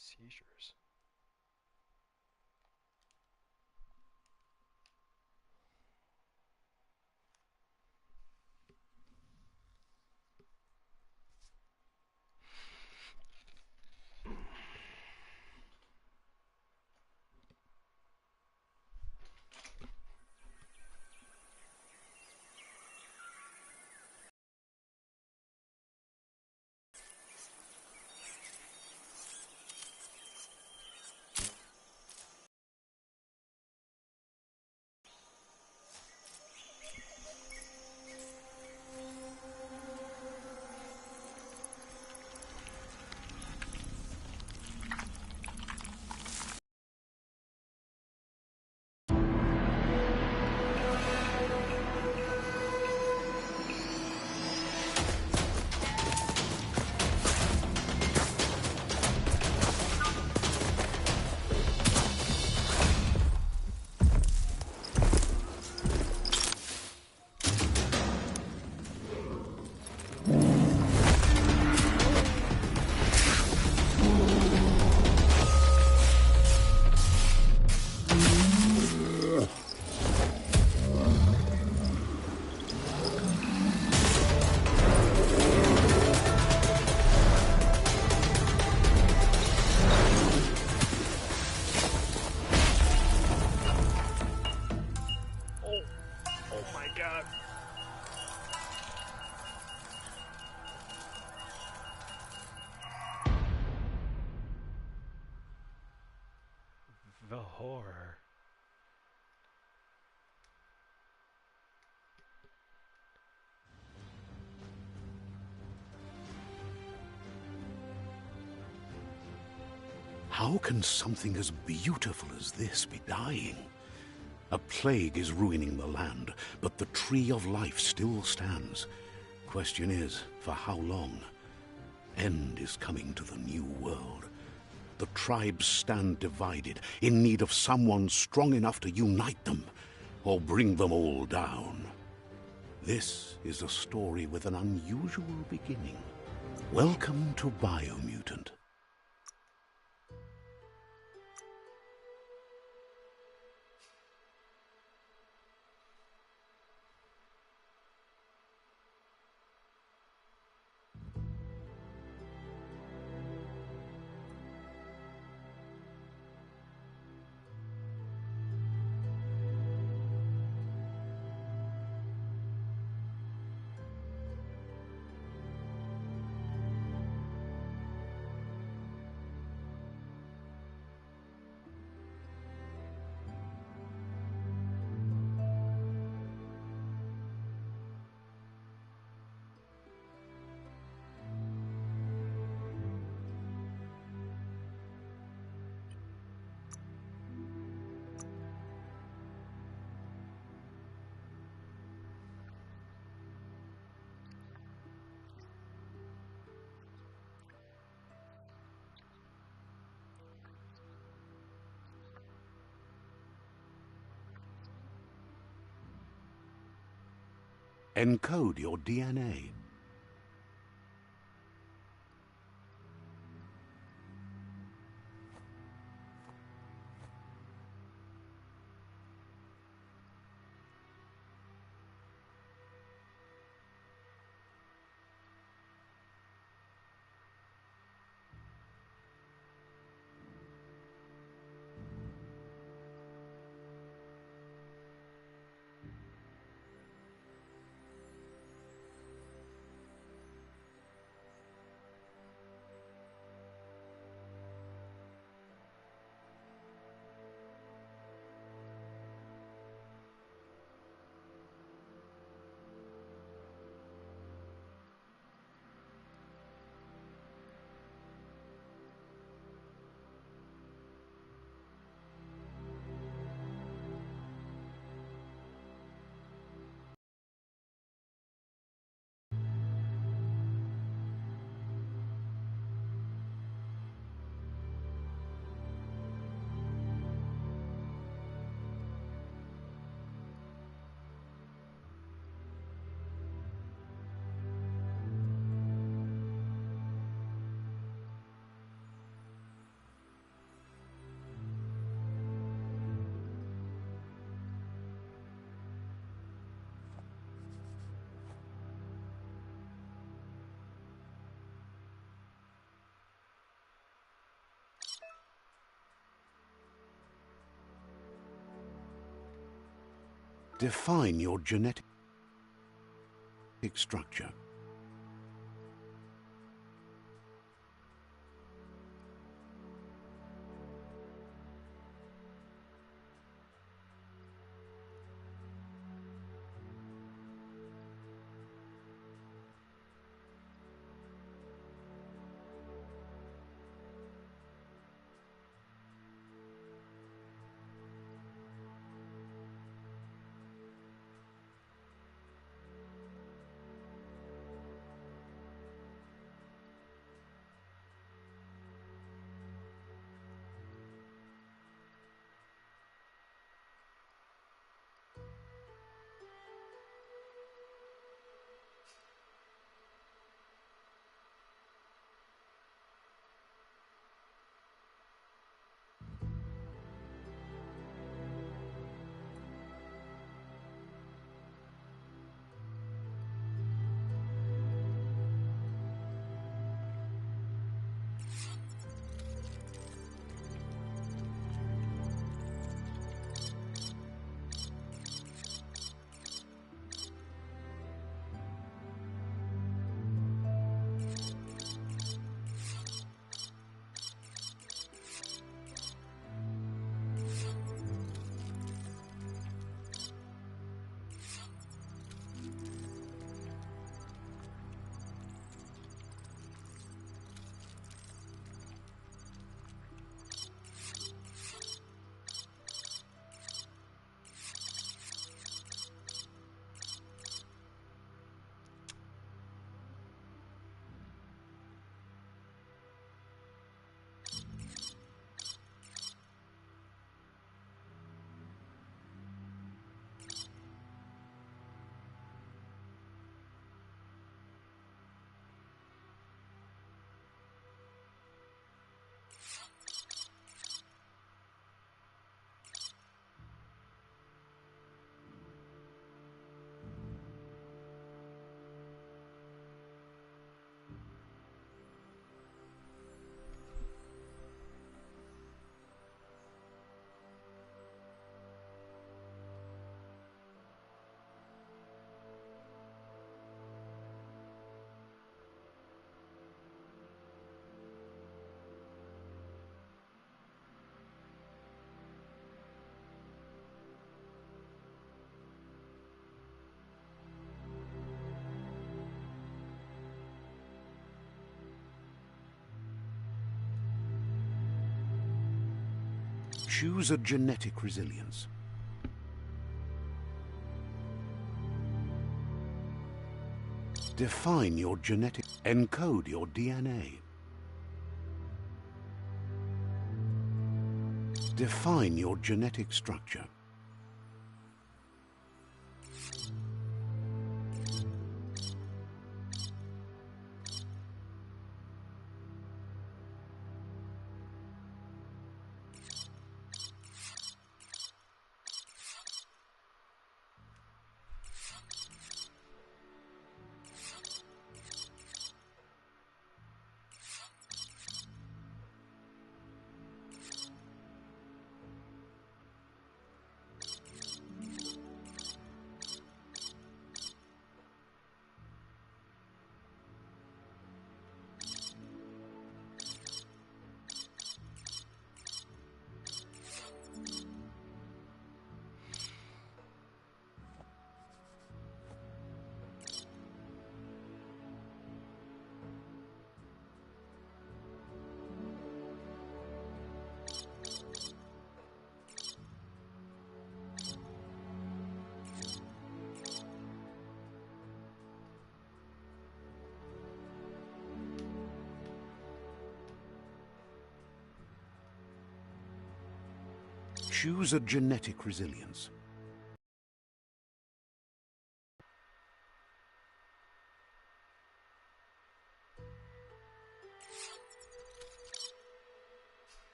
Seizures. The horror. How can something as beautiful as this be dying? A plague is ruining the land, but the tree of life still stands. Question is, for how long? End is coming to the new world. The tribes stand divided, in need of someone strong enough to unite them, or bring them all down. This is a story with an unusual beginning. Welcome to BioMutant. Encode your DNA. Define your genetic structure. Choose a genetic resilience. Define your genetic. Encode your DNA. Define your genetic structure. Choose a genetic resilience.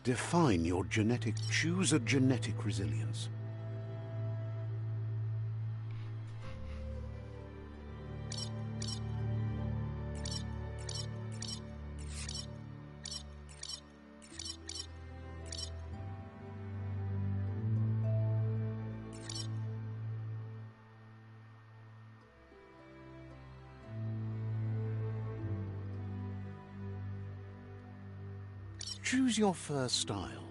Define your genetic. Choose a genetic resilience. Choose your first style.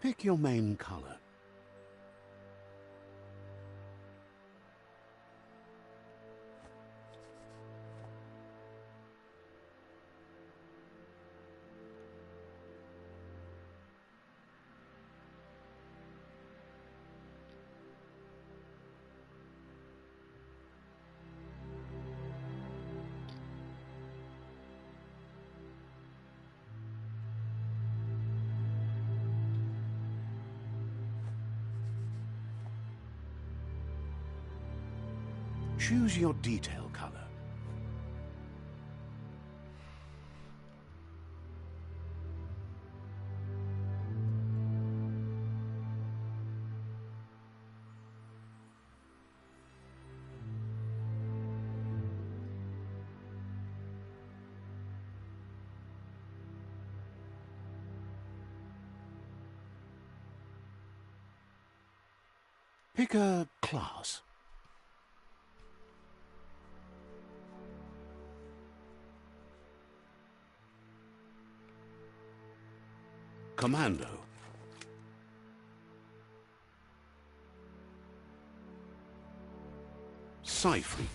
Pick your main color. Choose your detail color. Pick a class. Commando. Psy-Freak.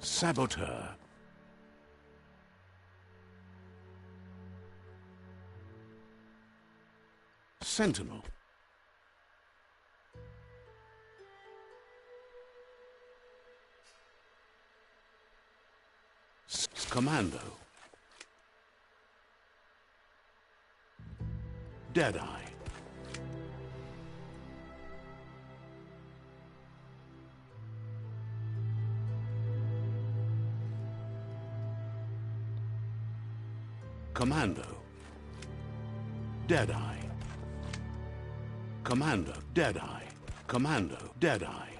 Saboteur. Sentinel. Commando. Deadeye. Commando. Deadeye. Commando. Deadeye. Commando. Deadeye.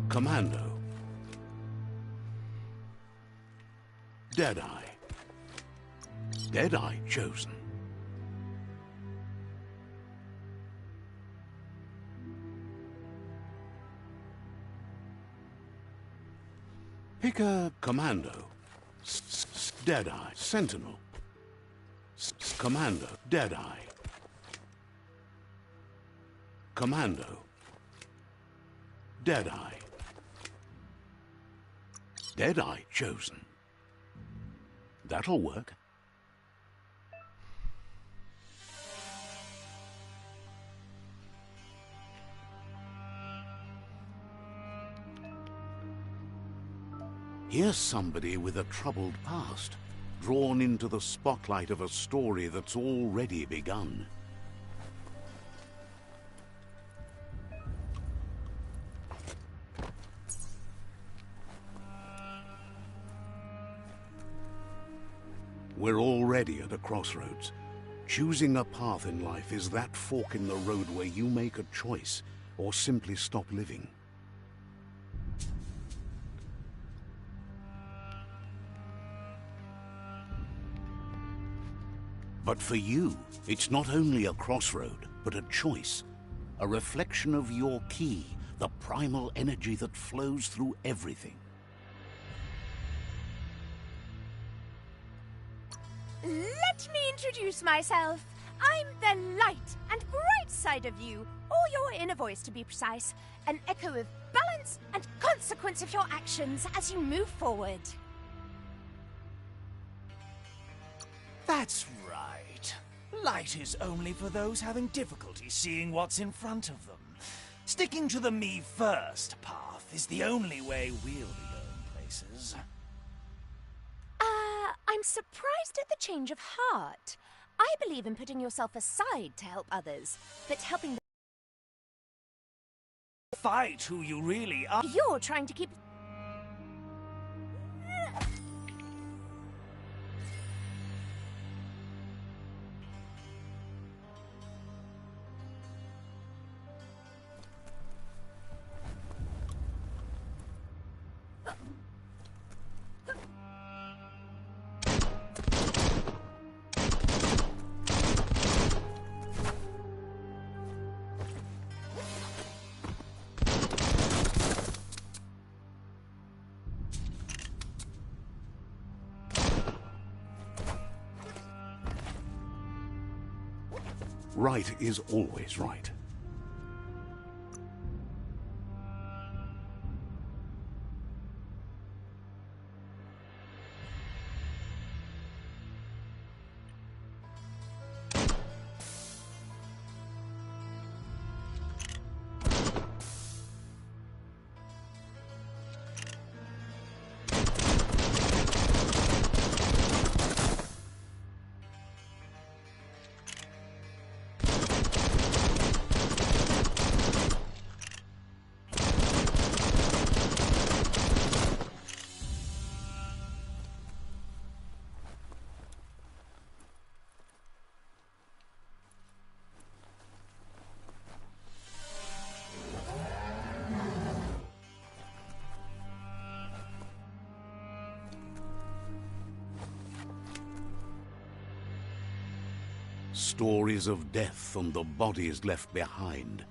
Commando. Deadeye. Deadeye chosen. Pick a commando. Deadeye. Sentinel. Commando. Deadeye. Commando. Deadeye. Deadeye chosen. That'll work. Here's somebody with a troubled past, drawn into the spotlight of a story that's already begun. We're already at a crossroads. Choosing a path in life is that fork in the road where you make a choice or simply stop living. But for you, it's not only a crossroad, but a choice. A reflection of your key, the primal energy that flows through everything. Let me introduce myself. I'm the light and bright side of you, or your inner voice to be precise, an echo of balance and consequence of your actions as you move forward. That's right. Light is only for those having difficulty seeing what's in front of them. Sticking to the me first path is the only way we'll be going places. I'm surprised at the change of heart. I believe in putting yourself aside to help others, but helping Fight who you really are. You're trying to keep... Right is always right. Stories of death and the bodies left behind,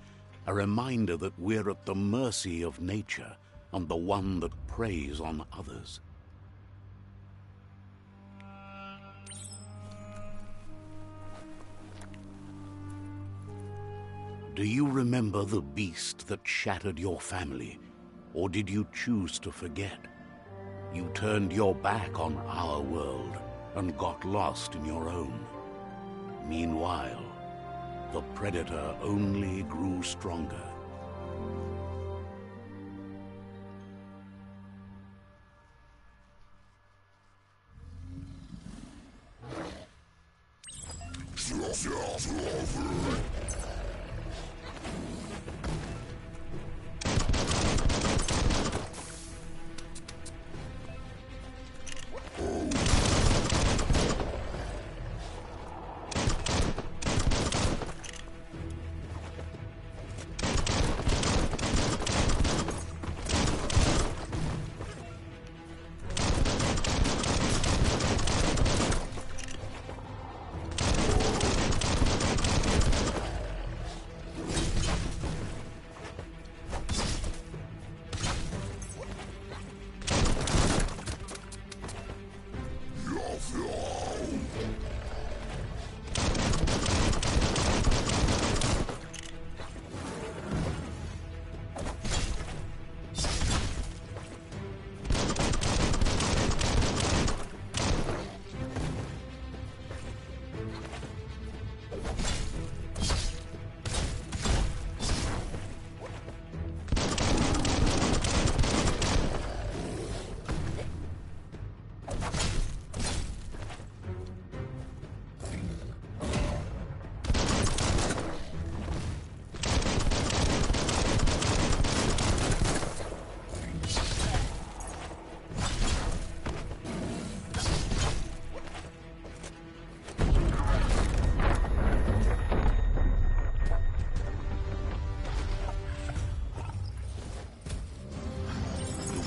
a reminder that we're at the mercy of nature and the one that preys on others. Do you remember the beast that shattered your family, or did you choose to forget? You turned your back on our world and got lost in your own. Meanwhile, the predator only grew stronger.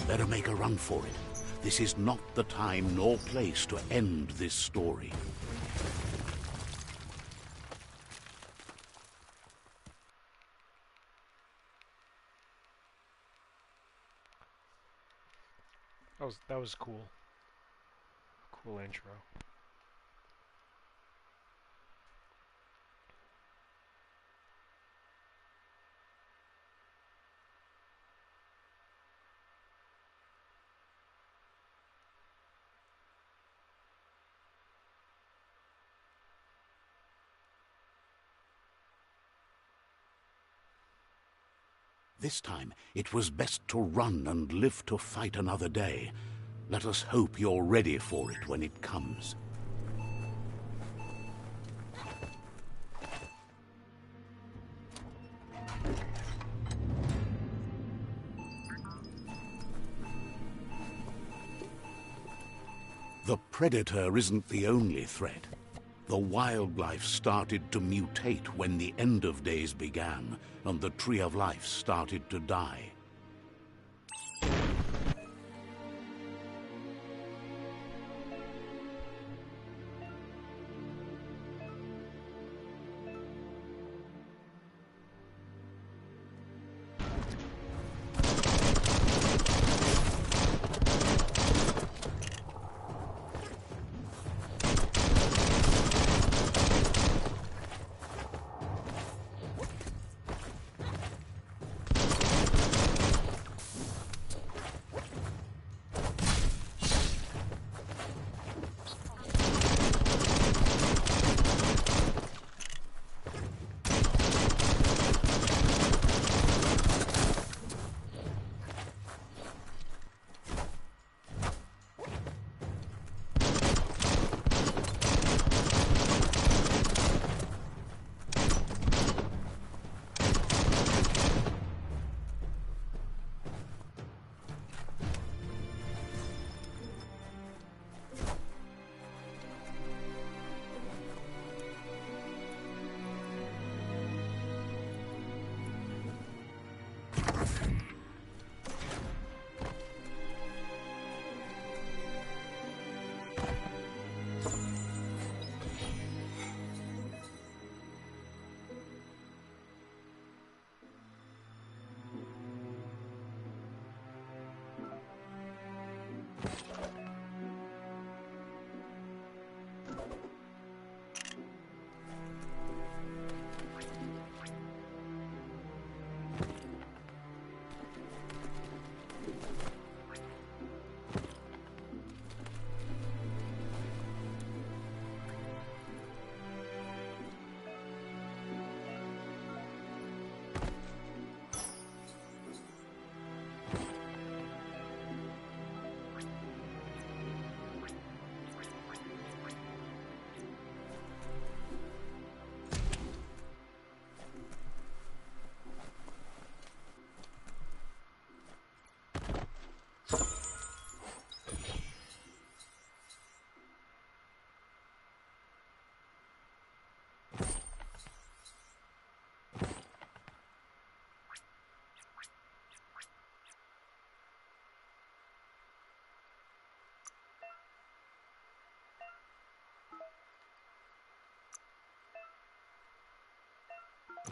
Better make a run for it. This is not the time nor place to end this story. That was cool. Cool intro. this time it was best to run and live to fight another day. Let us hope you're ready for it when it comes. The Predator isn't the only threat. The wildlife started to mutate when the end of days began, and the Tree of Life started to die.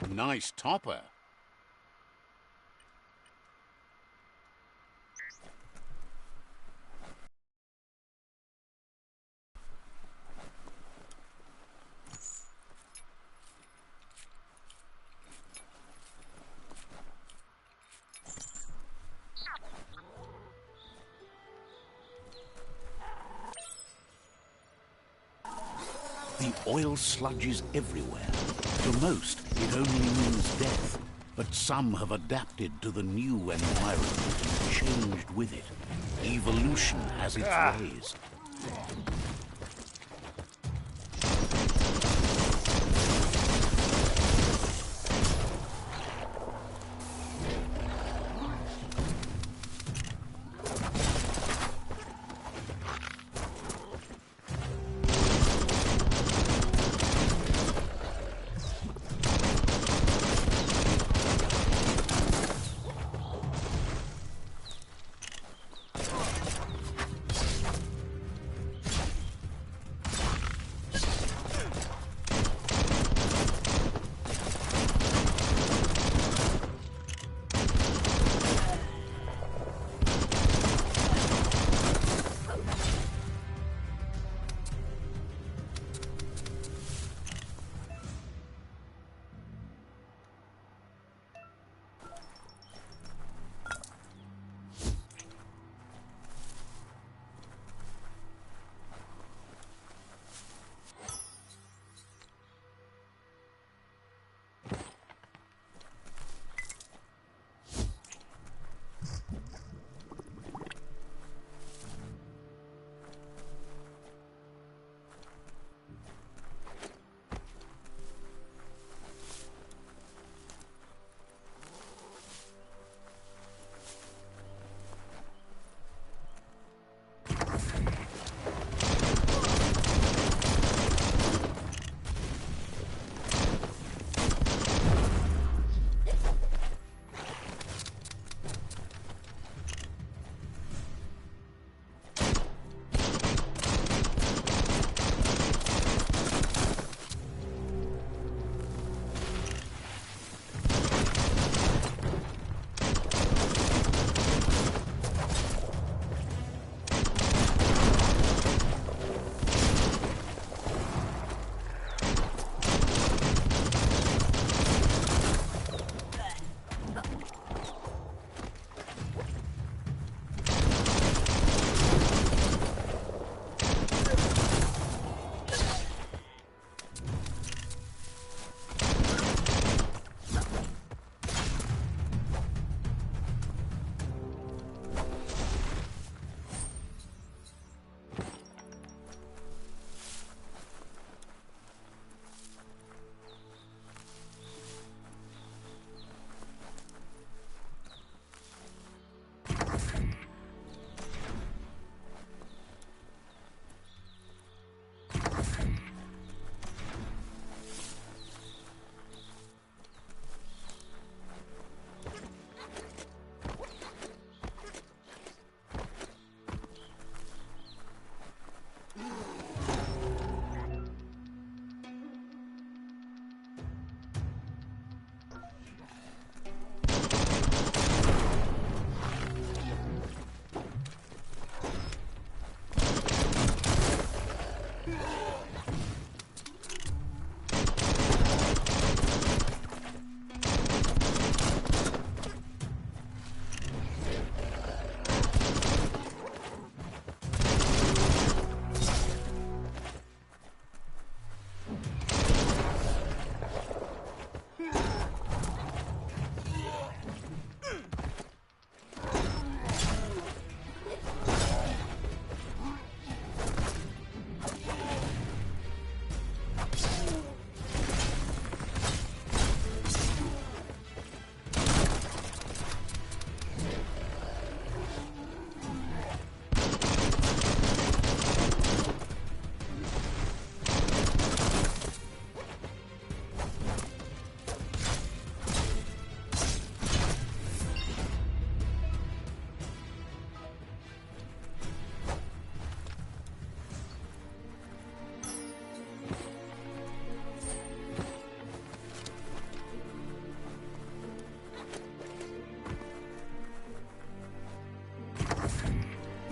Nice topper. The oil sludges everywhere. To most, it only means death. But some have adapted to the new environment and changed with it. Evolution has its ways.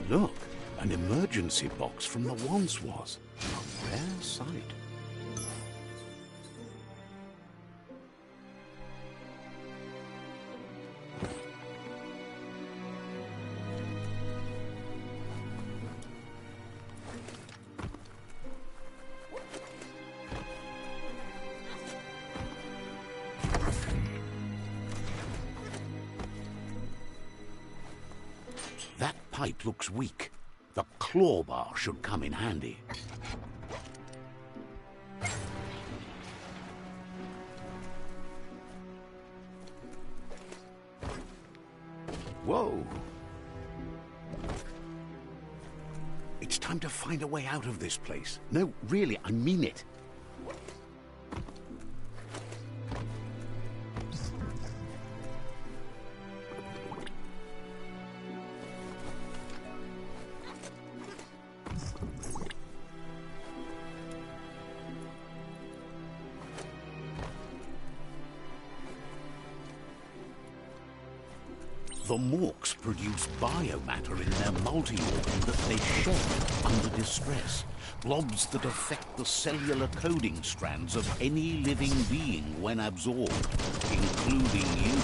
Look, an emergency box from the once was. A rare sight. That pipe looks weak. The claw bar should come in handy. Whoa! It's time to find a way out of this place. No, really, I mean it. The Morks produce biomatter in their multi-organ that they shed under distress. Blobs that affect the cellular coding strands of any living being when absorbed, including you.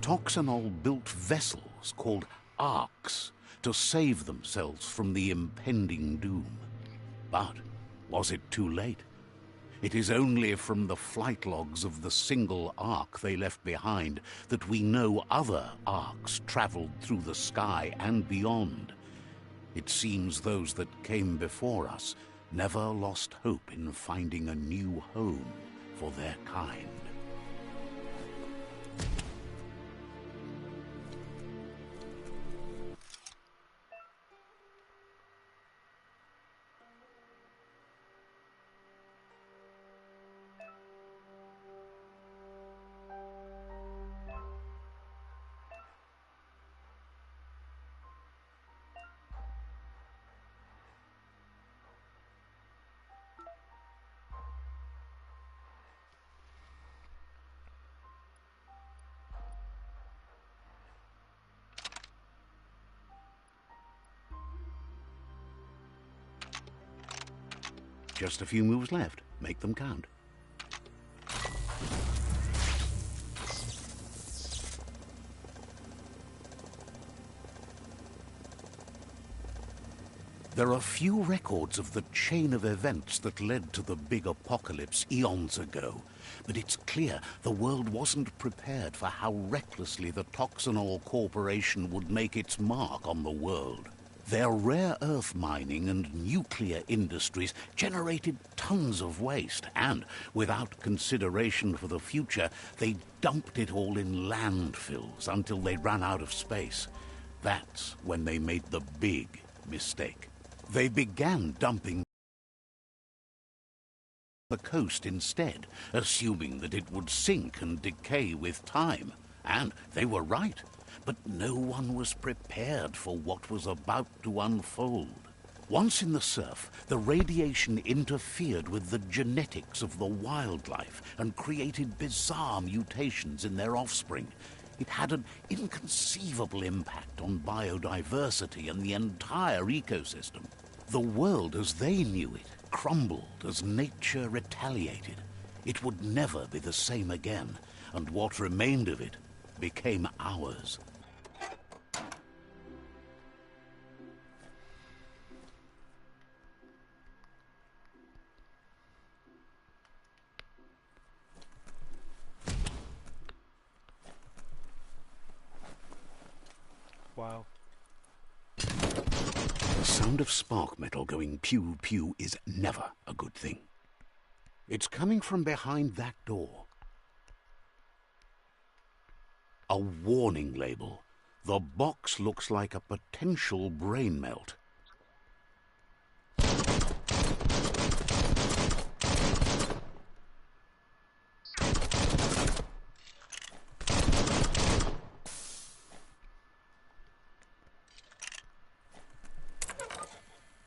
Toxanol built vessels called arks to save themselves from the impending doom. But was it too late? It is only from the flight logs of the single ark they left behind that we know other arks traveled through the sky and beyond. It seems those that came before us never lost hope in finding a new home for their kind. Just a few moves left. Make them count. There are few records of the chain of events that led to the big apocalypse eons ago, but it's clear the world wasn't prepared for how recklessly the Toxanol Corporation would make its mark on the world. Their rare earth mining and nuclear industries generated tons of waste, and without consideration for the future, they dumped it all in landfills until they ran out of space. That's when they made the big mistake. They began dumping the coast instead, assuming that it would sink and decay with time. And they were right. But no one was prepared for what was about to unfold. Once in the surf, the radiation interfered with the genetics of the wildlife and created bizarre mutations in their offspring. It had an inconceivable impact on biodiversity and the entire ecosystem. The world as they knew it crumbled as nature retaliated. It would never be the same again, and what remained of it became ours. Wow. The sound of spark metal going pew-pew is never a good thing. It's coming from behind that door. A warning label. The box looks like a potential brain melt.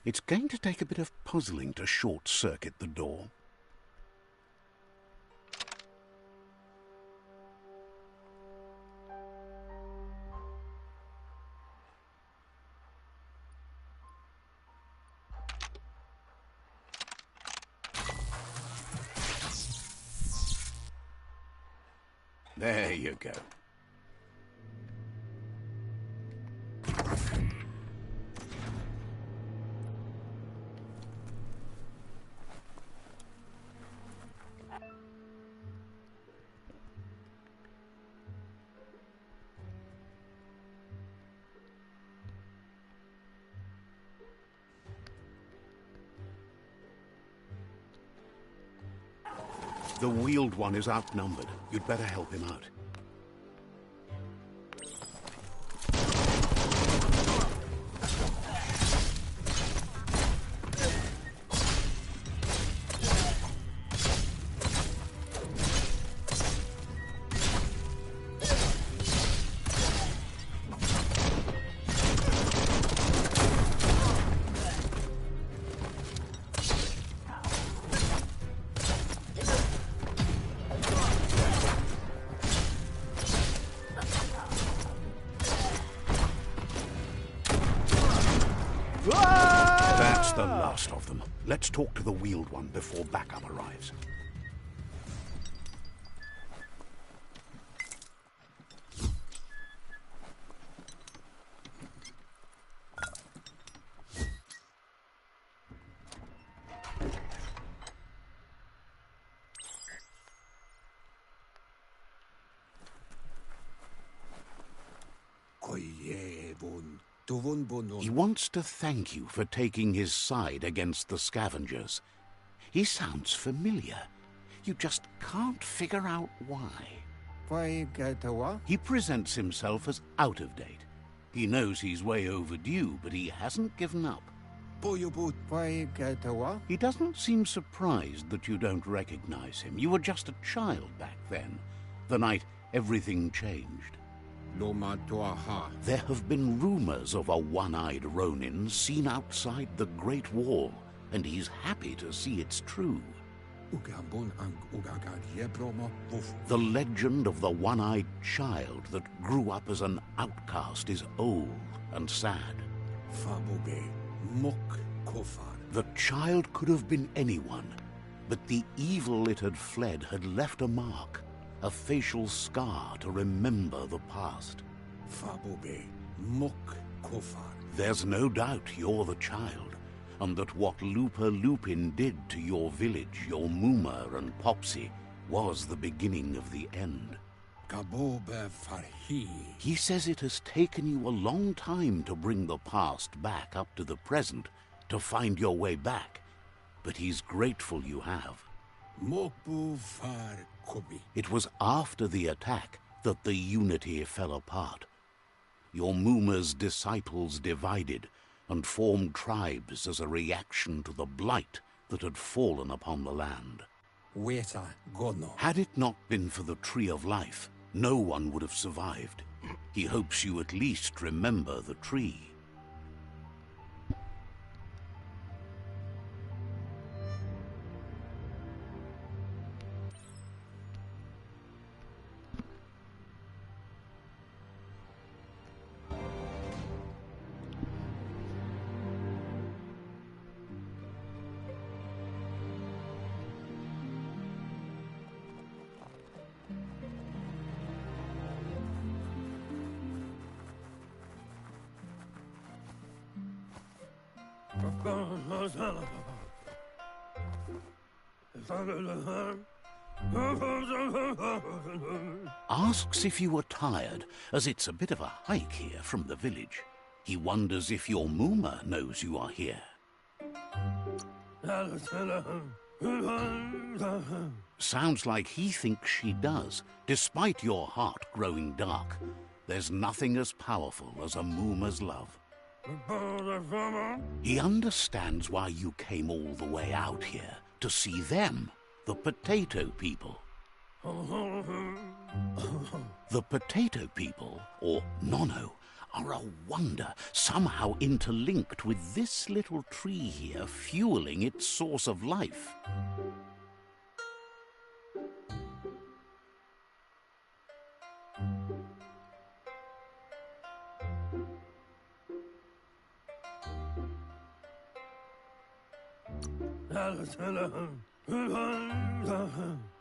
It's going to take a bit of puzzling to short-circuit the door. There you go. The wheeled one is outnumbered. You'd better help him out. That's the last of them. Let's talk to the wheeled one before backup arrives. He wants to thank you for taking his side against the scavengers. He sounds familiar. You just can't figure out why. He presents himself as out of date. He knows he's way overdue, but he hasn't given up. He doesn't seem surprised that you don't recognize him. You were just a child back then, the night everything changed. There have been rumors of a one-eyed Ronin seen outside the Great Wall, and he's happy to see it's true. The legend of the one-eyed child that grew up as an outcast is old and sad. The child could have been anyone, but the evil it had fled had left a mark. A facial scar to remember the past. There's no doubt you're the child, and that what Lupa Lupin did to your village, your Muma and Popsy, was the beginning of the end. Gabobe Farhi. He says it has taken you a long time to bring the past back up to the present, to find your way back. But he's grateful you have. Mopu Far Kobi. It was after the attack that the unity fell apart. Your Muma's disciples divided and formed tribes as a reaction to the blight that had fallen upon the land. Weta Gono. Had it not been for the Tree of Life, no one would have survived. He hopes you at least remember the tree. Asks if you are tired, as it's a bit of a hike here from the village. He wonders if your Muma knows you are here. Sounds like he thinks she does, despite your heart growing dark. There's nothing as powerful as a Muma's love. He understands why you came all the way out here, to see them, the potato people. The potato people, or Nono, are a wonder, somehow interlinked with this little tree here, fueling its source of life.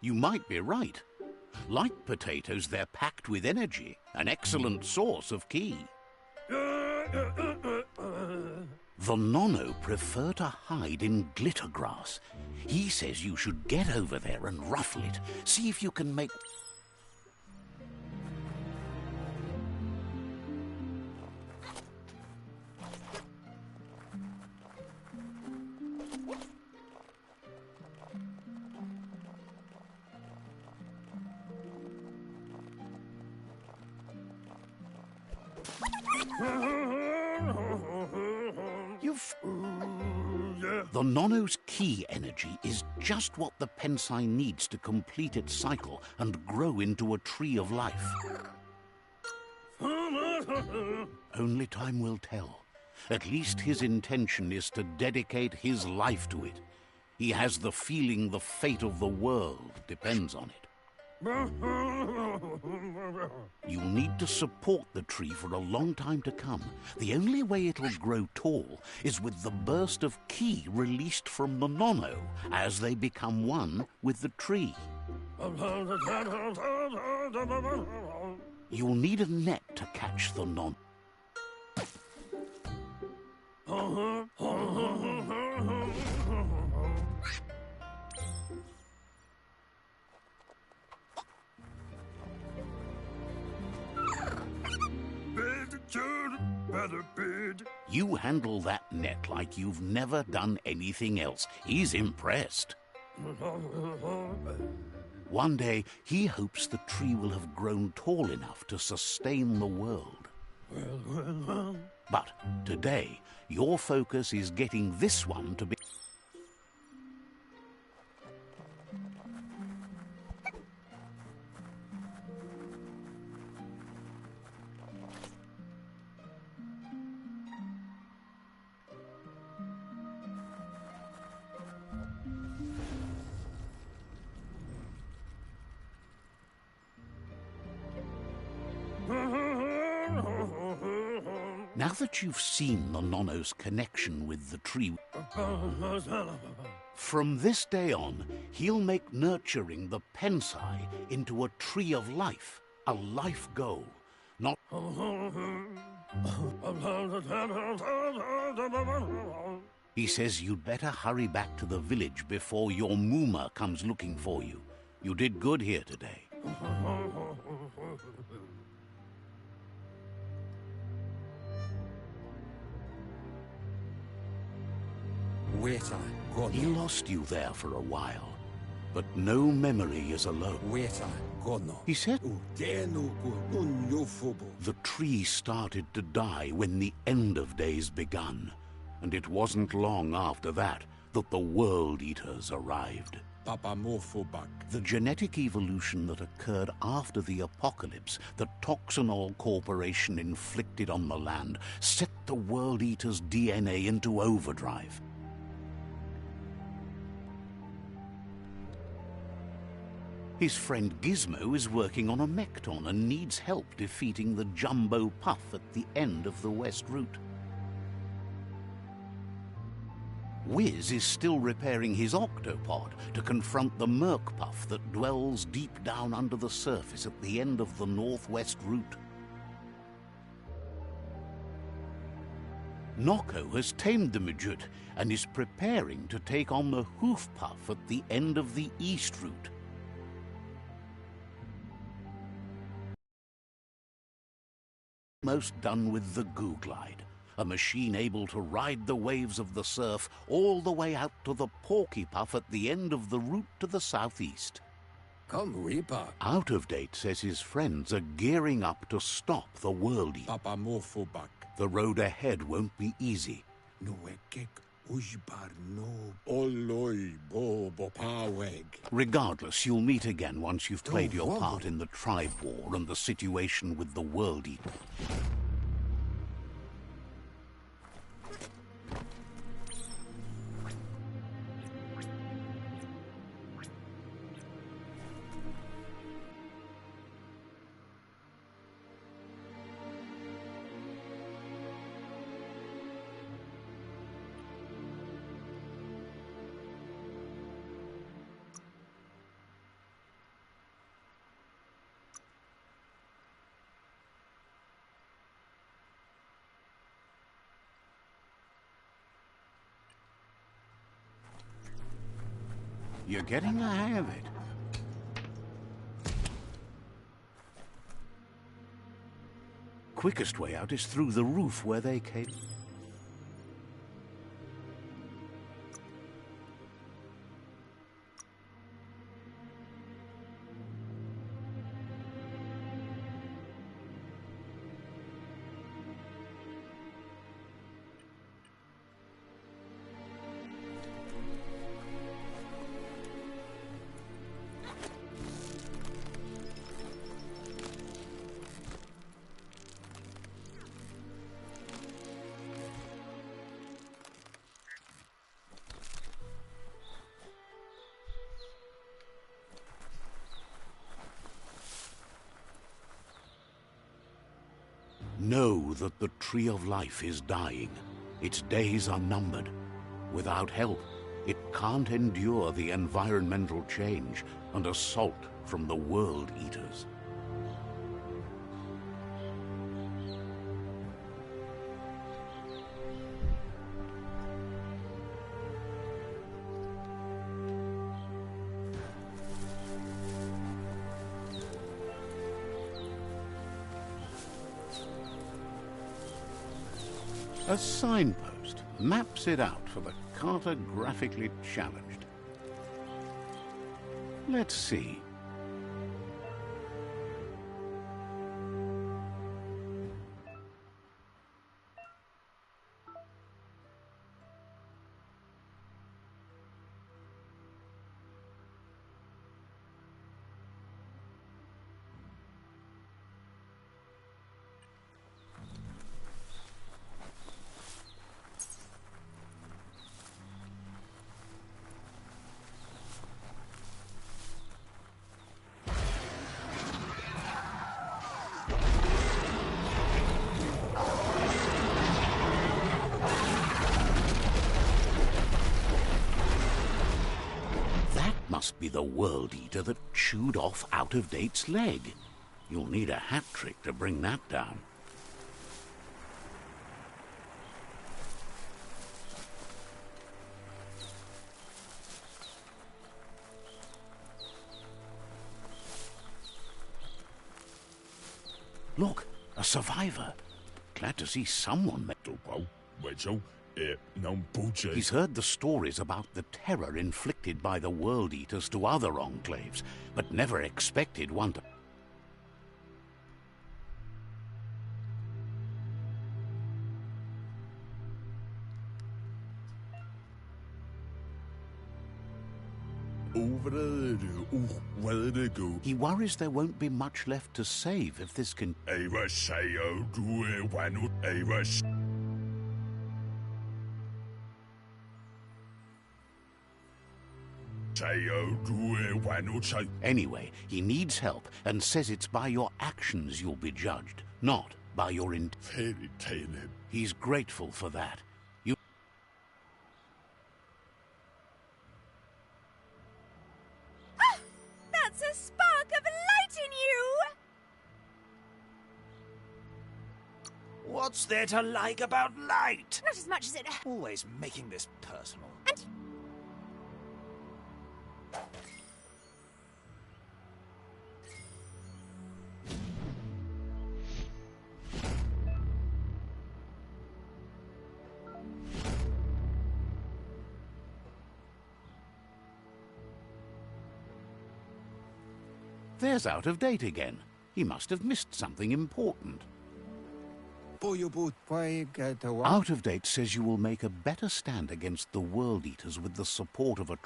You might be right. Like potatoes, they're packed with energy, an excellent source of ki. The Nono prefer to hide in glitter grass. He says you should get over there and ruffle it. See if you can make... The Nono's ki energy is just what the Pensai needs to complete its cycle and grow into a tree of life. Only time will tell. At least his intention is to dedicate his life to it. He has the feeling the fate of the world depends on it. You'll need to support the tree for a long time to come. The only way it'll grow tall is with the burst of ki released from the Nono as they become one with the tree. You'll need a net to catch the Nono. You handle that net like you've never done anything else. He's impressed. One day, he hopes the tree will have grown tall enough to sustain the world. But today, your focus is getting this one to be... Now that you've seen the Nono's connection with the tree, from this day on, he'll make nurturing the Pensai into a tree of life, a life goal, not... He says you'd better hurry back to the village before your Muma comes looking for you. You did good here today. Weta He Gono. lost you there for a while, but no memory is alone. Weta Gono. He said Udenuku unyofubo. the tree started to die when the end of days begun, and it wasn't long after that that the World Eaters arrived. Papa Mofobak. The genetic evolution that occurred after the apocalypse that Toxanol Corporation inflicted on the land set the World Eater's DNA into overdrive. His friend Gizmo is working on a Mekton and needs help defeating the Jumbo Puff at the end of the West Route. Wiz is still repairing his octopod to confront the Merc Puff that dwells deep down under the surface at the end of the Northwest Route. Noko has tamed the Midget and is preparing to take on the Hoof Puff at the end of the East Route. Almost done with the Googlide, a machine able to ride the waves of the surf all the way out to the Porky Puff at the end of the route to the southeast. Come Reaper. Out of Date says his friends are gearing up to stop the World Eater. Papa Mofobak. The road ahead won't be easy. Nuekek Ujbar no Oloi Bobo Paweg. Regardless, you'll meet again once you've played your whoa. part in the tribe war and the situation with the World Eater. You're getting the hang of it. Quickest way out is through the roof where they came. Know that the Tree of Life is dying. Its days are numbered. Without help, it can't endure the environmental change and assault from the World Eaters. A signpost maps it out for the cartographically challenged. Let's see. Must be the World Eater that chewed off Out of Date's leg. You'll need a hat trick to bring that down. Look, a survivor. Glad to see someone. Well, Wedzo, Non buce. He's heard the stories about the terror inflicted by the World Eaters to other enclaves, but never expected one to... He worries there won't be much left to save if this can... Anyway, he needs help and says it's by your actions you'll be judged, not by your He's grateful for that. You... Ah, that's a spark of light in you! What's there to like about light? Not as much as it... Always making this personal. And... There's Out of Date again. He must have missed something important. Out of Date says you will make a better stand against the World Eaters with the support of a...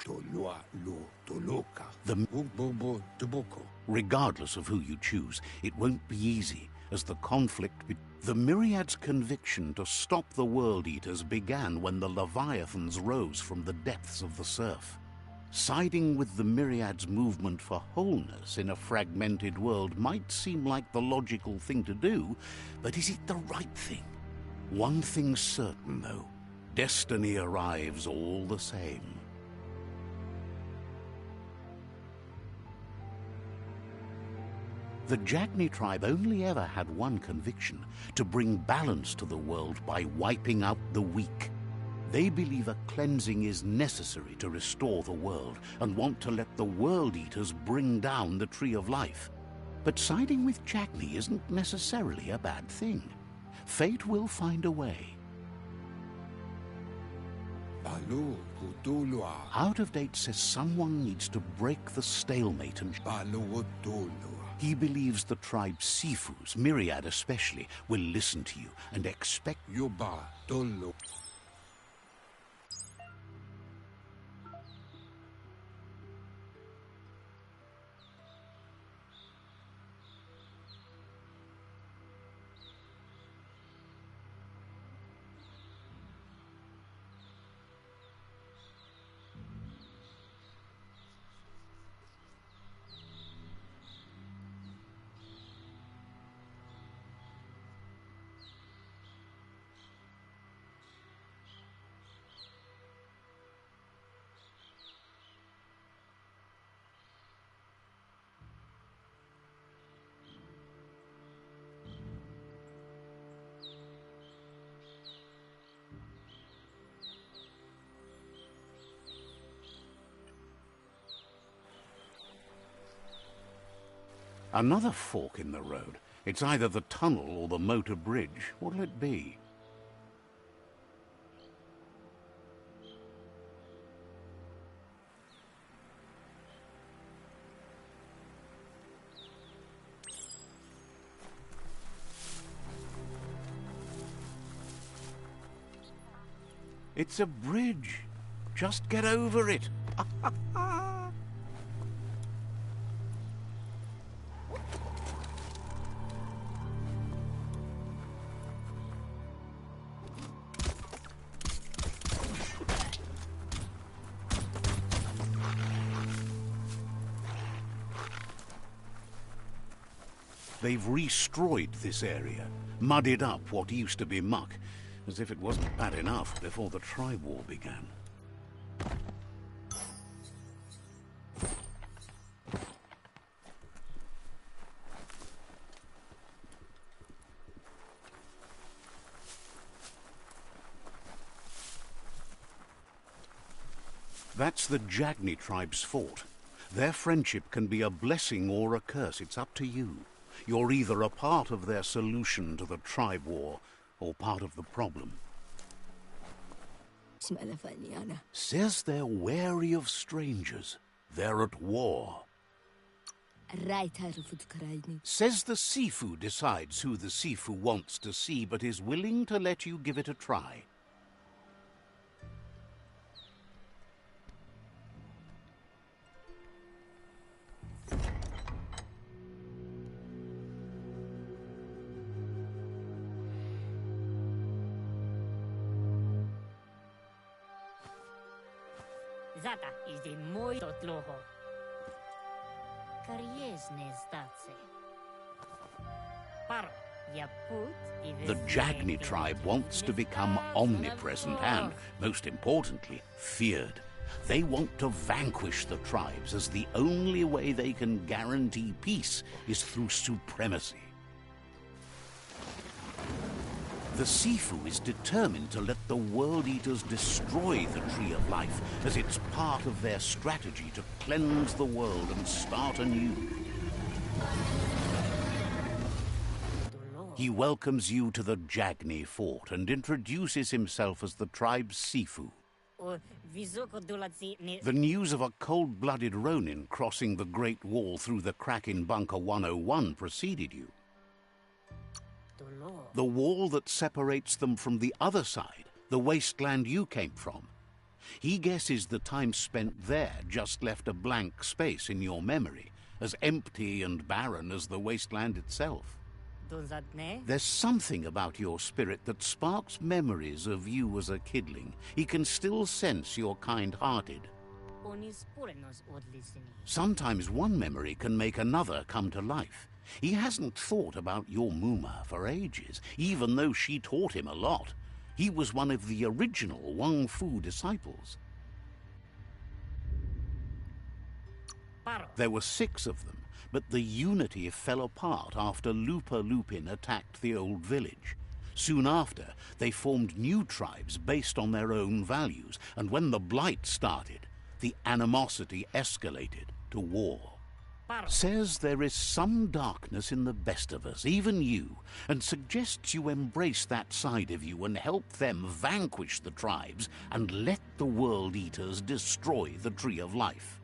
Regardless of who you choose, it won't be easy, as the conflict... The Myriad's conviction to stop the World Eaters began when the Leviathans rose from the depths of the surf. Siding with the Myriad's movement for wholeness in a fragmented world might seem like the logical thing to do, but is it the right thing? One thing's certain, though. Destiny arrives all the same. The Jagni tribe only ever had one conviction: to bring balance to the world by wiping out the weak. They believe a cleansing is necessary to restore the world, and want to let the World Eaters bring down the Tree of Life. But siding with Jagni isn't necessarily a bad thing. Fate will find a way. Out of Date says someone needs to break the stalemate and... He believes the tribe's Sifus, Myriad especially, will listen to you and expect... Another fork in the road. It's either the tunnel or the motor bridge. What'll it be? It's a bridge. Just get over it. They've destroyed this area, muddied up what used to be muck, as if it wasn't bad enough before the tribe war began. That's the Jagni tribe's fort. Their friendship can be a blessing or a curse. It's up to you. You're either a part of their solution to the tribe war, or part of the problem. Says they're wary of strangers. They're at war. Says the Sifu decides who the Sifu wants to see, but is willing to let you give it a try. Zata is the muito tloho. Kariesne stace. Paro, ya put The Jagni tribe wants to become omnipresent and, most importantly, feared. They want to vanquish the tribes, as the only way they can guarantee peace is through supremacy. The Sifu is determined to let the World Eaters destroy the Tree of Life, as it's part of their strategy to cleanse the world and start anew. He welcomes you to the Jagni fort and introduces himself as the tribe's Sifu. The news of a cold-blooded Ronin crossing the Great Wall through the crack in Bunker 101 preceded you. The wall that separates them from the other side, the wasteland you came from. He guesses the time spent there just left a blank space in your memory, as empty and barren as the wasteland itself. There's something about your spirit that sparks memories of you as a kidling. He can still sense you're kind-hearted. Sometimes one memory can make another come to life. He hasn't thought about your Muma for ages, even though she taught him a lot. He was one of the original Wang Fu disciples. There were 6 of them, but the unity fell apart after Lupa Lupin attacked the old village. Soon after, they formed new tribes based on their own values, and when the Blight started, the animosity escalated to war. Says there is some darkness in the best of us, even you, and suggests you embrace that side of you and help them vanquish the tribes and let the World Eaters destroy the Tree of Life.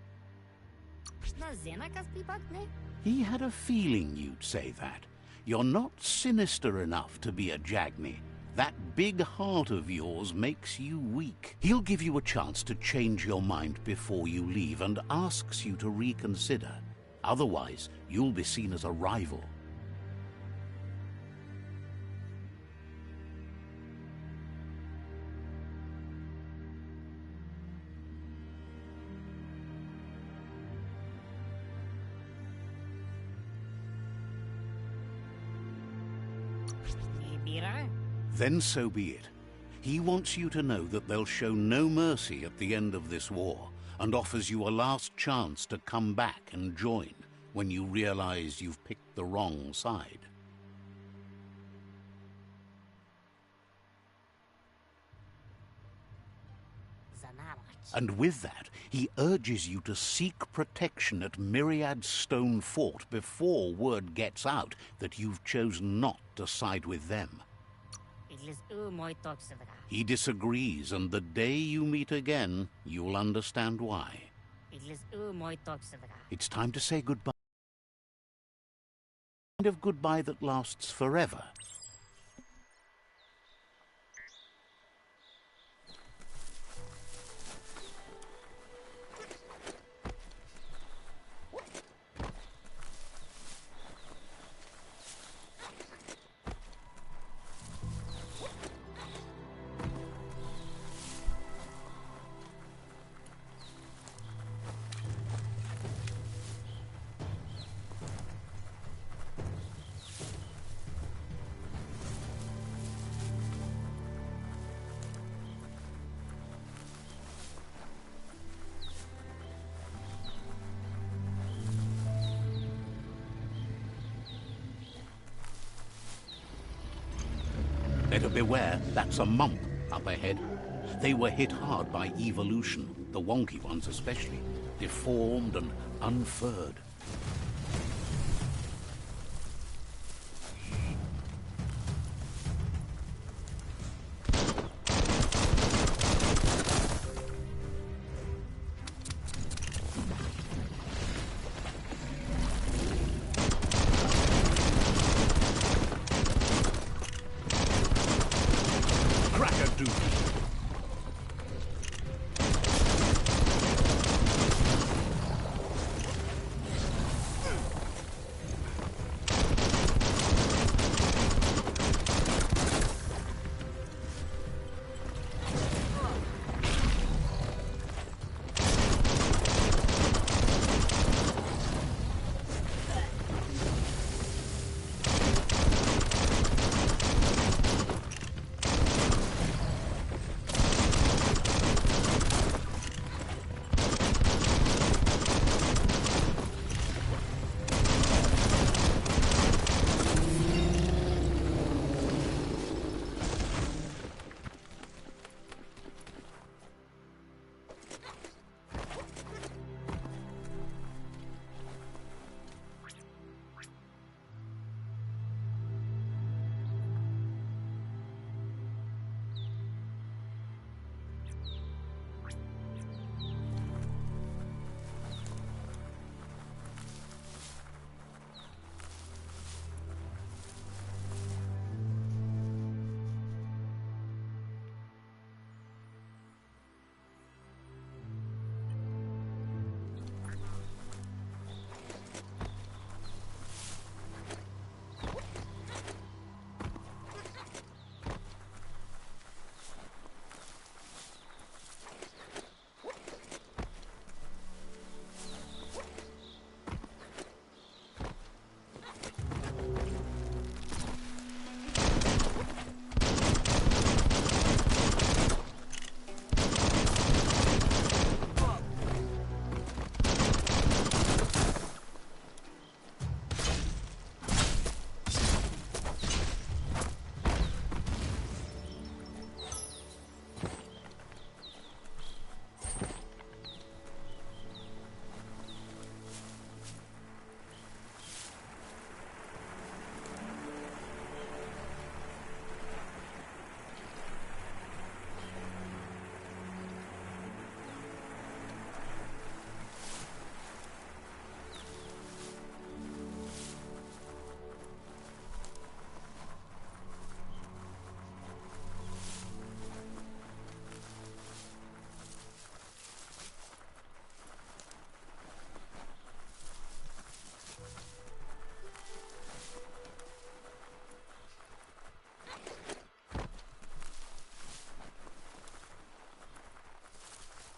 He had a feeling you'd say that. You're not sinister enough to be a Jagni. That big heart of yours makes you weak. He'll give you a chance to change your mind before you leave and asks you to reconsider. Otherwise, you'll be seen as a rival. Then so be it. He wants you to know that they'll show no mercy at the end of this war, and offers you a last chance to come back and join when you realize you've picked the wrong side. And with that, he urges you to seek protection at Myriad Stone Fort before word gets out that you've chosen not to side with them. He disagrees, and the day you meet again, you'll understand why. It's time to say goodbye. The kind of goodbye that lasts forever. Better beware, that's a mump up ahead. They were hit hard by evolution, the wonky ones especially, deformed and unfurred.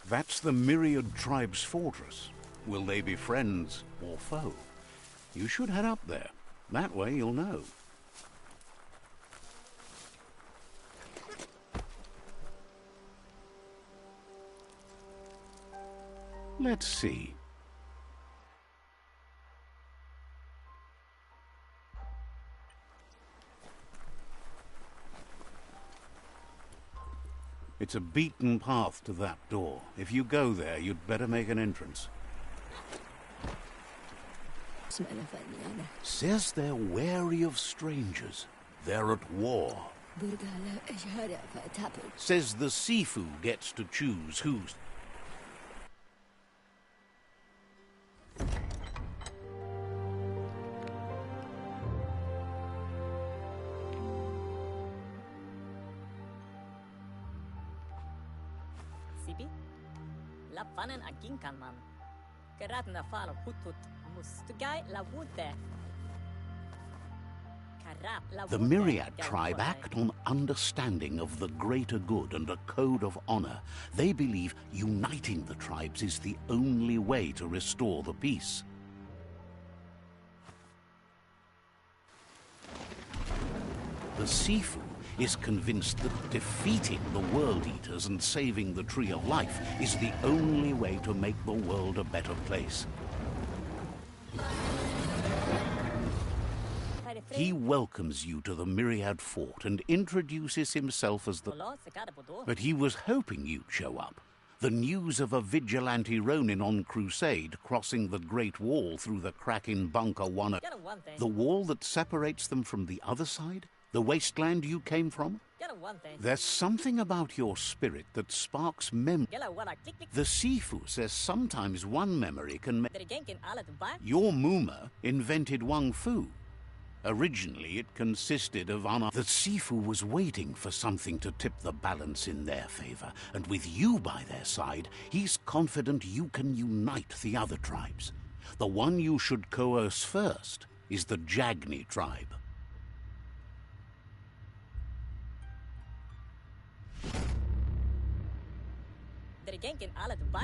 That's the Myriad Tribe's fortress. Will they be friends or foe? You should head up there. That way you'll know. Let's see. It's a beaten path to that door. If you go there, you'd better make an entrance. Says they're wary of strangers. They're at war. Says the Sifu gets to choose who's... Sibi? Lappanen aginkanman. Keratna fal hutut mustugai la wute. The Myriad tribe act on understanding of the greater good and a code of honor. They believe uniting the tribes is the only way to restore the peace. The Sifu is convinced that defeating the World Eaters and saving the Tree of Life is the only way to make the world a better place. He welcomes you to the Myriad Fort and introduces himself as the... But he was hoping you'd show up. The news of a vigilante Ronin on crusade crossing the Great Wall through the crack in Bunker 1... The wall that separates them from the other side? The wasteland you came from? There's something about your spirit that sparks memory. The Sifu says sometimes one memory can make... Your Muma invented Wang Fu. Originally, it consisted of honor. The Sifu was waiting for something to tip the balance in their favor, and with you by their side, he's confident you can unite the other tribes. The one you should coerce first is the Jagni tribe.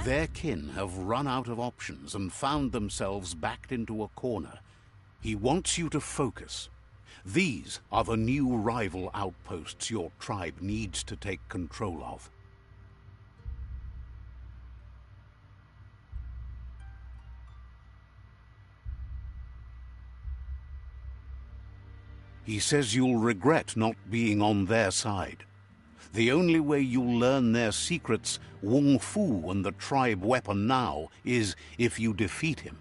Their kin have run out of options and found themselves backed into a corner. He wants you to focus. These are the new rival outposts your tribe needs to take control of. He says you'll regret not being on their side. The only way you'll learn their secrets, Wung Fu and the tribe weapon now, is if you defeat him.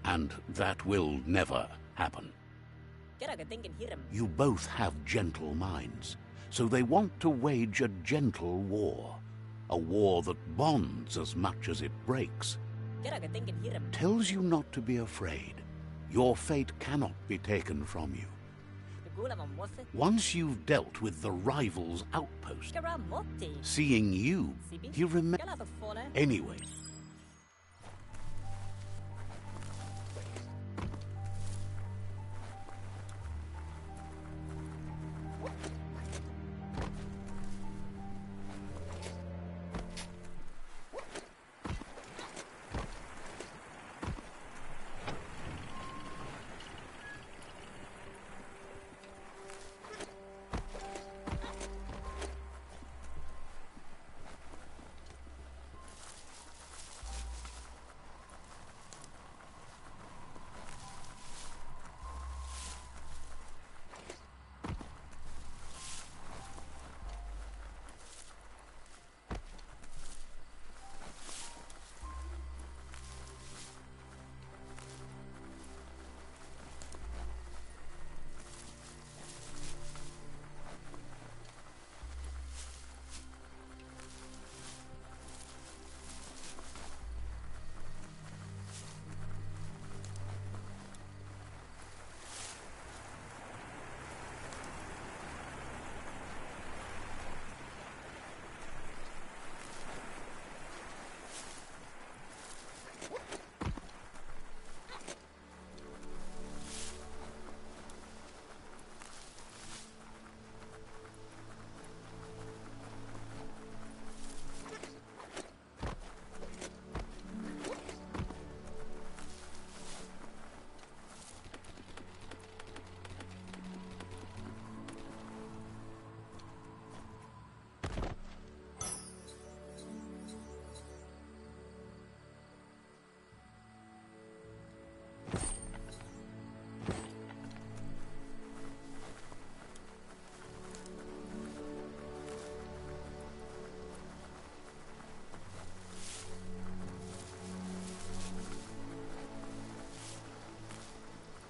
And that will never happen. You both have gentle minds, so they want to wage a gentle war. A war that bonds as much as it breaks. Tells you not to be afraid. Your fate cannot be taken from you. Once you've dealt with the rival's outpost, seeing you, he remembers... Anyway...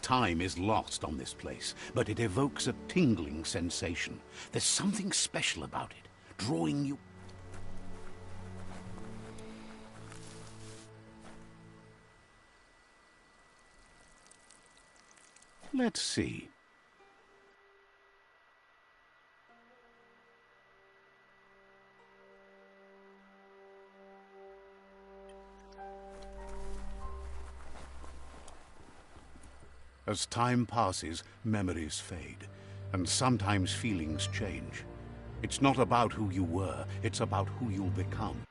Time is lost on this place, but it evokes a tingling sensation. There's something special about it, drawing you... Let's see. As time passes, memories fade, and sometimes feelings change. It's not about who you were, it's about who you'll become.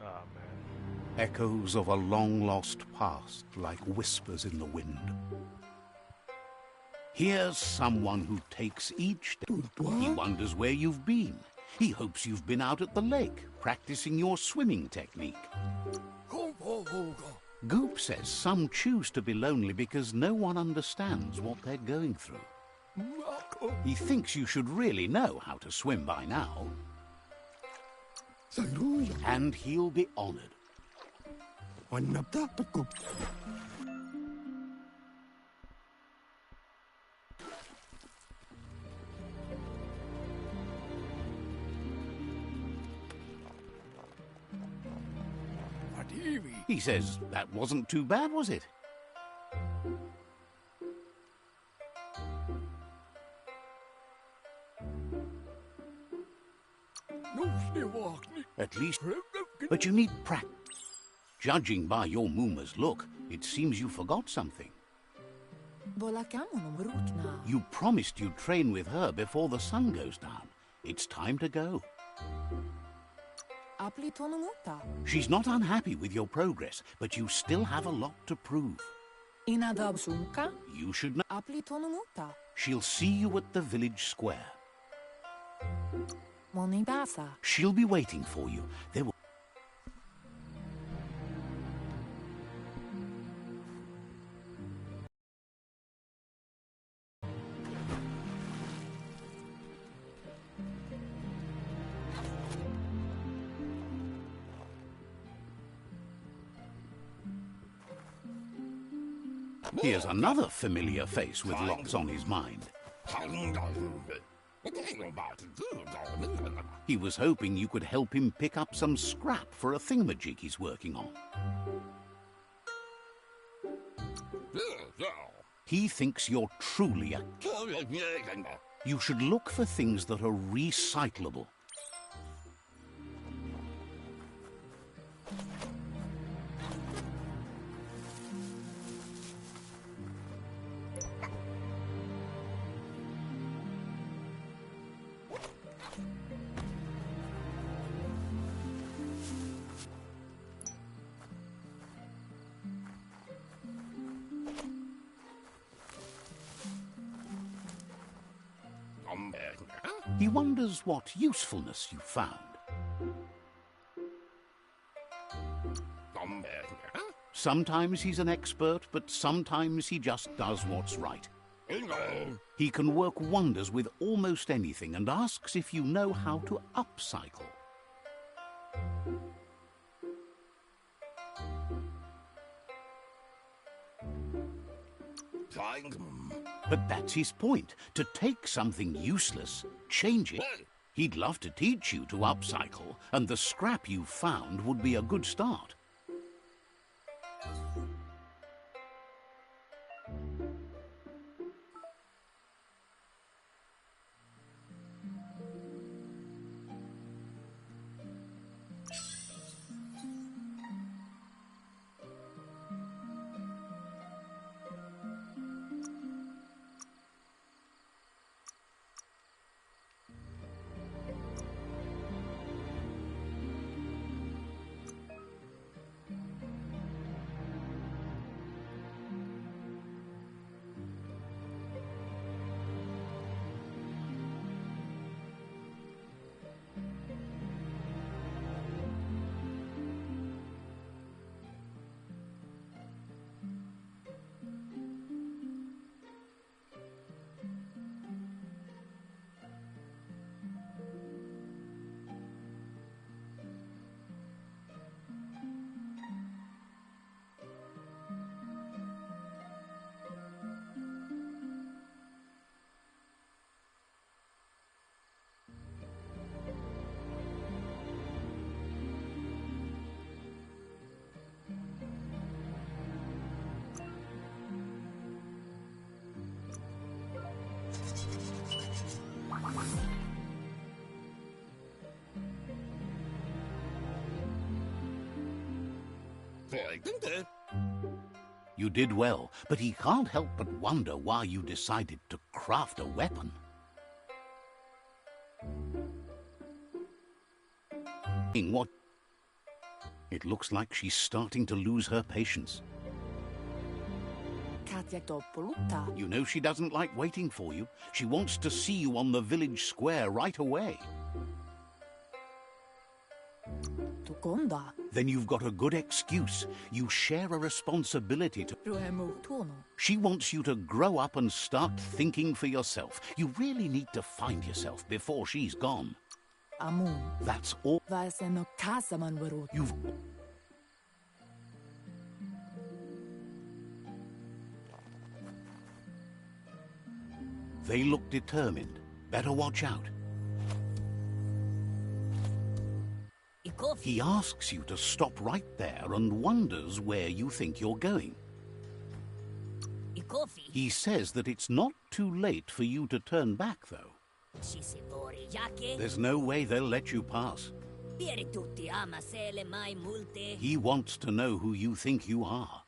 Oh, man. Echoes of a long-lost past, like whispers in the wind. Here's someone who takes each day. He wonders where you've been. He hopes you've been out at the lake, practicing your swimming technique. Goop says some choose to be lonely because no one understands what they're going through. He thinks you should really know how to swim by now. And he'll be honored. He says that wasn't too bad, was it? At least, but you need practice. Judging by your Mooma's look, it seems you forgot something. You promised you'd train with her before the sun goes down. It's time to go. She's not unhappy with your progress, but you still have a lot to prove. You should know. She'll see you at the village square. She'll be waiting for you. There will... Here's another familiar face with lots on his mind. He was hoping you could help him pick up some scrap for a thingamajig he's working on. He thinks you're truly a... You should look for things that are recyclable. He wonders what usefulness you found. Sometimes he's an expert, but sometimes he just does what's right. He can work wonders with almost anything and asks if you know how to upcycle. But that's his point, to take something useless, change it. He'd love to teach you to upcycle, and the scrap you found would be a good start. You did well, but he can't help but wonder why you decided to craft a weapon. What? It looks like she's starting to lose her patience. You know she doesn't like waiting for you. She wants to see you on the village square right away. Then you've got a good excuse. You share a responsibility to... She wants you to grow up and start thinking for yourself. You really need to find yourself before she's gone. That's all. You've... They look determined. Better watch out. He asks you to stop right there and wonders where you think you're going. He says that it's not too late for you to turn back, though. There's no way they'll let you pass. He wants to know who you think you are.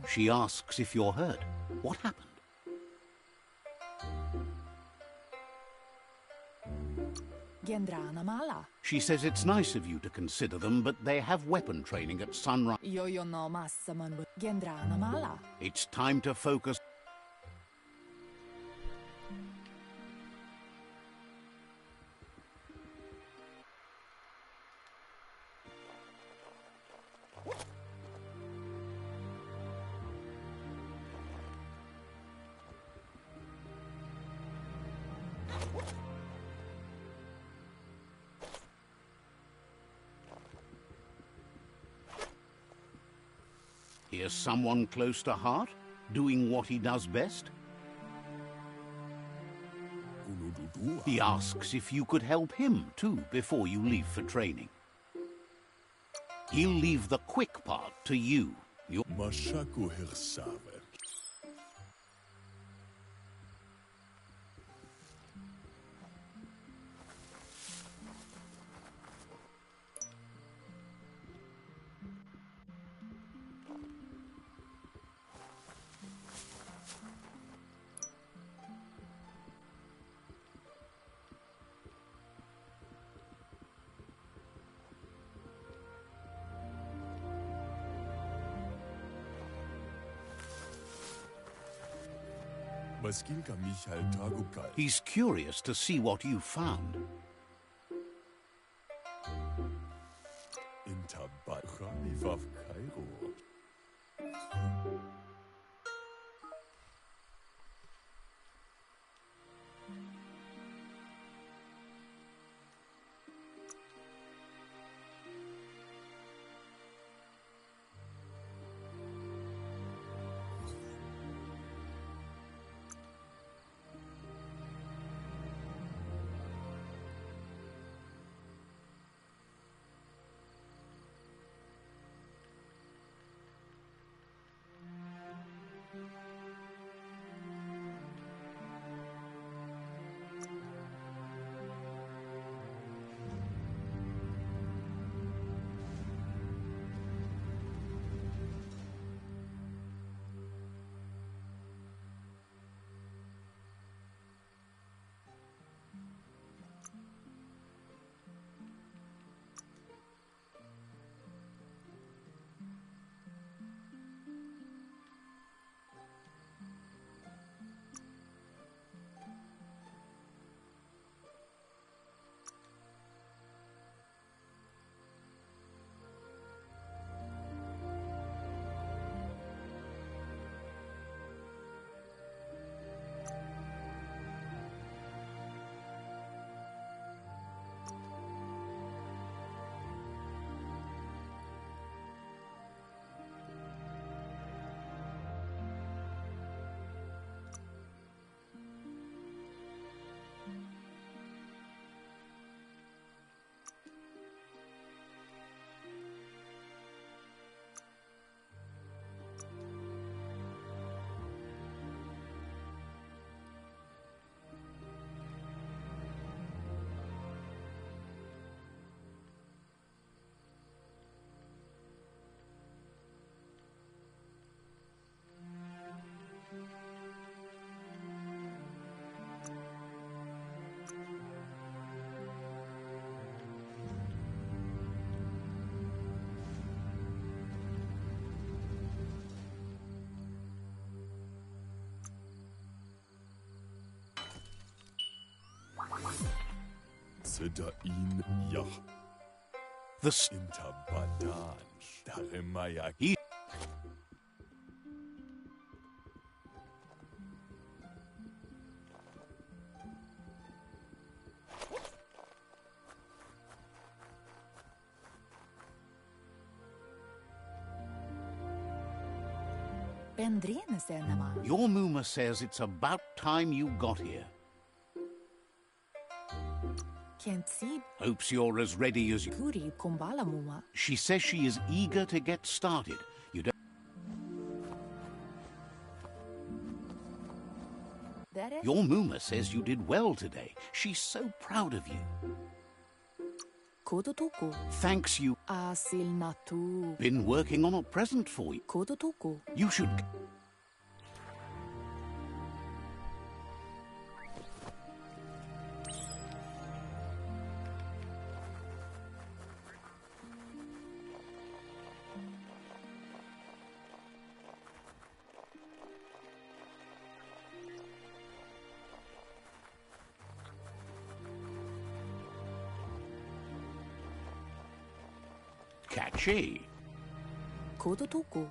She asks if you're hurt. What happened? She says it's nice of you to consider them, but they have weapon training at sunrise. It's time to focus. Here's someone close to heart, doing what he does best. He asks if you could help him, too, before you leave for training. He'll leave the quick part to you. He's curious to see what you found. Seda in ya. The s- Inta badan. Daremaya. He- Your Muma says it's about time you got here. Hopes you're as ready as you. She says she is eager to get started. You don't. Your Muma says you did well today. She's so proud of you. Thanks you. Been working on a present for you. You should. Catchy.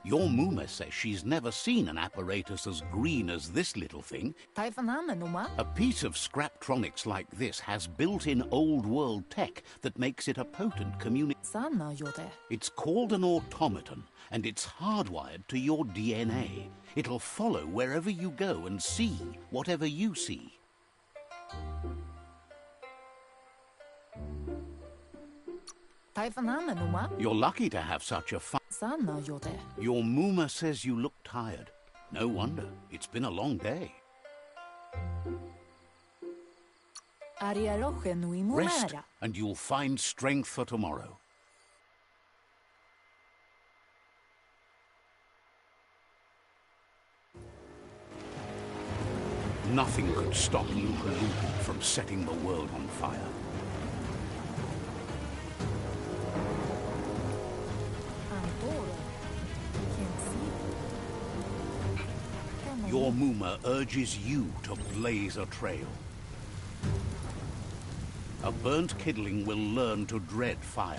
Your Muma says she's never seen an apparatus as green as this little thing. A piece of Scraptronics like this has built-in old-world tech that makes it a potent It's called an automaton, and it's hardwired to your DNA. It'll follow wherever you go and see whatever you see. You're lucky to have such a fun... Your Muma says you look tired. No wonder. It's been a long day. Rest, and you'll find strength for tomorrow. Nothing could stop Luka from setting the world on fire. Your Muma urges you to blaze a trail. A burnt kidling will learn to dread fire.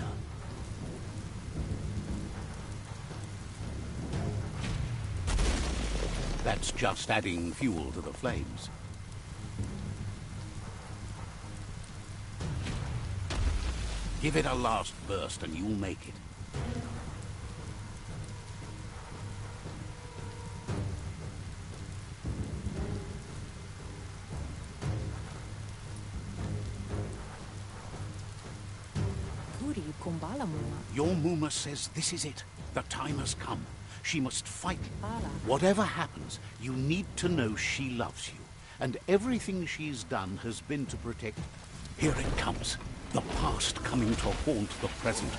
That's just adding fuel to the flames. Give it a last burst and you'll make it. Your Muma says this is it. The time has come. She must fight. Whatever happens, you need to know she loves you. And everything she's done has been to protect... Here it comes. The past coming to haunt the present.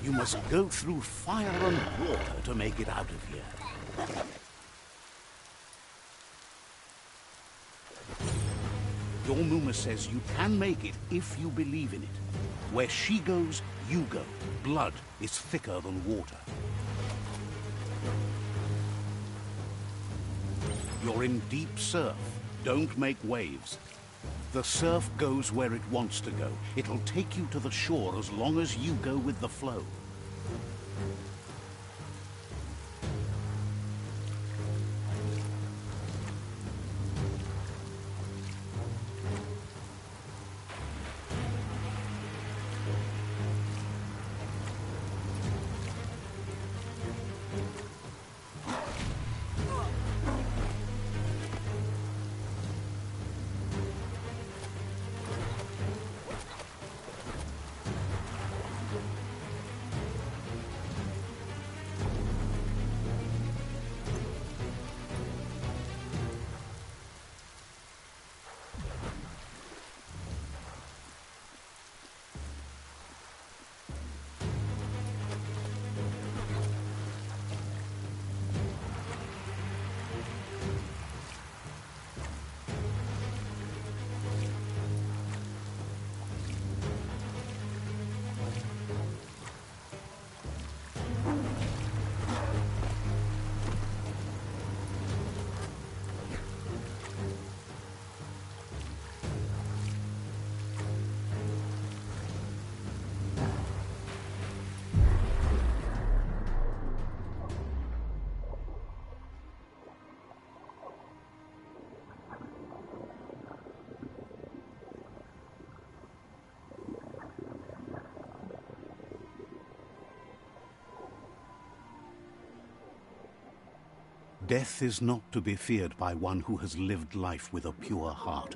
You must go through fire and water to make it out of here. Your Muma says you can make it if you believe in it. Where she goes, you go. Blood is thicker than water. You're in deep surf. Don't make waves. The surf goes where it wants to go. It'll take you to the shore as long as you go with the flow. Death is not to be feared by one who has lived life with a pure heart.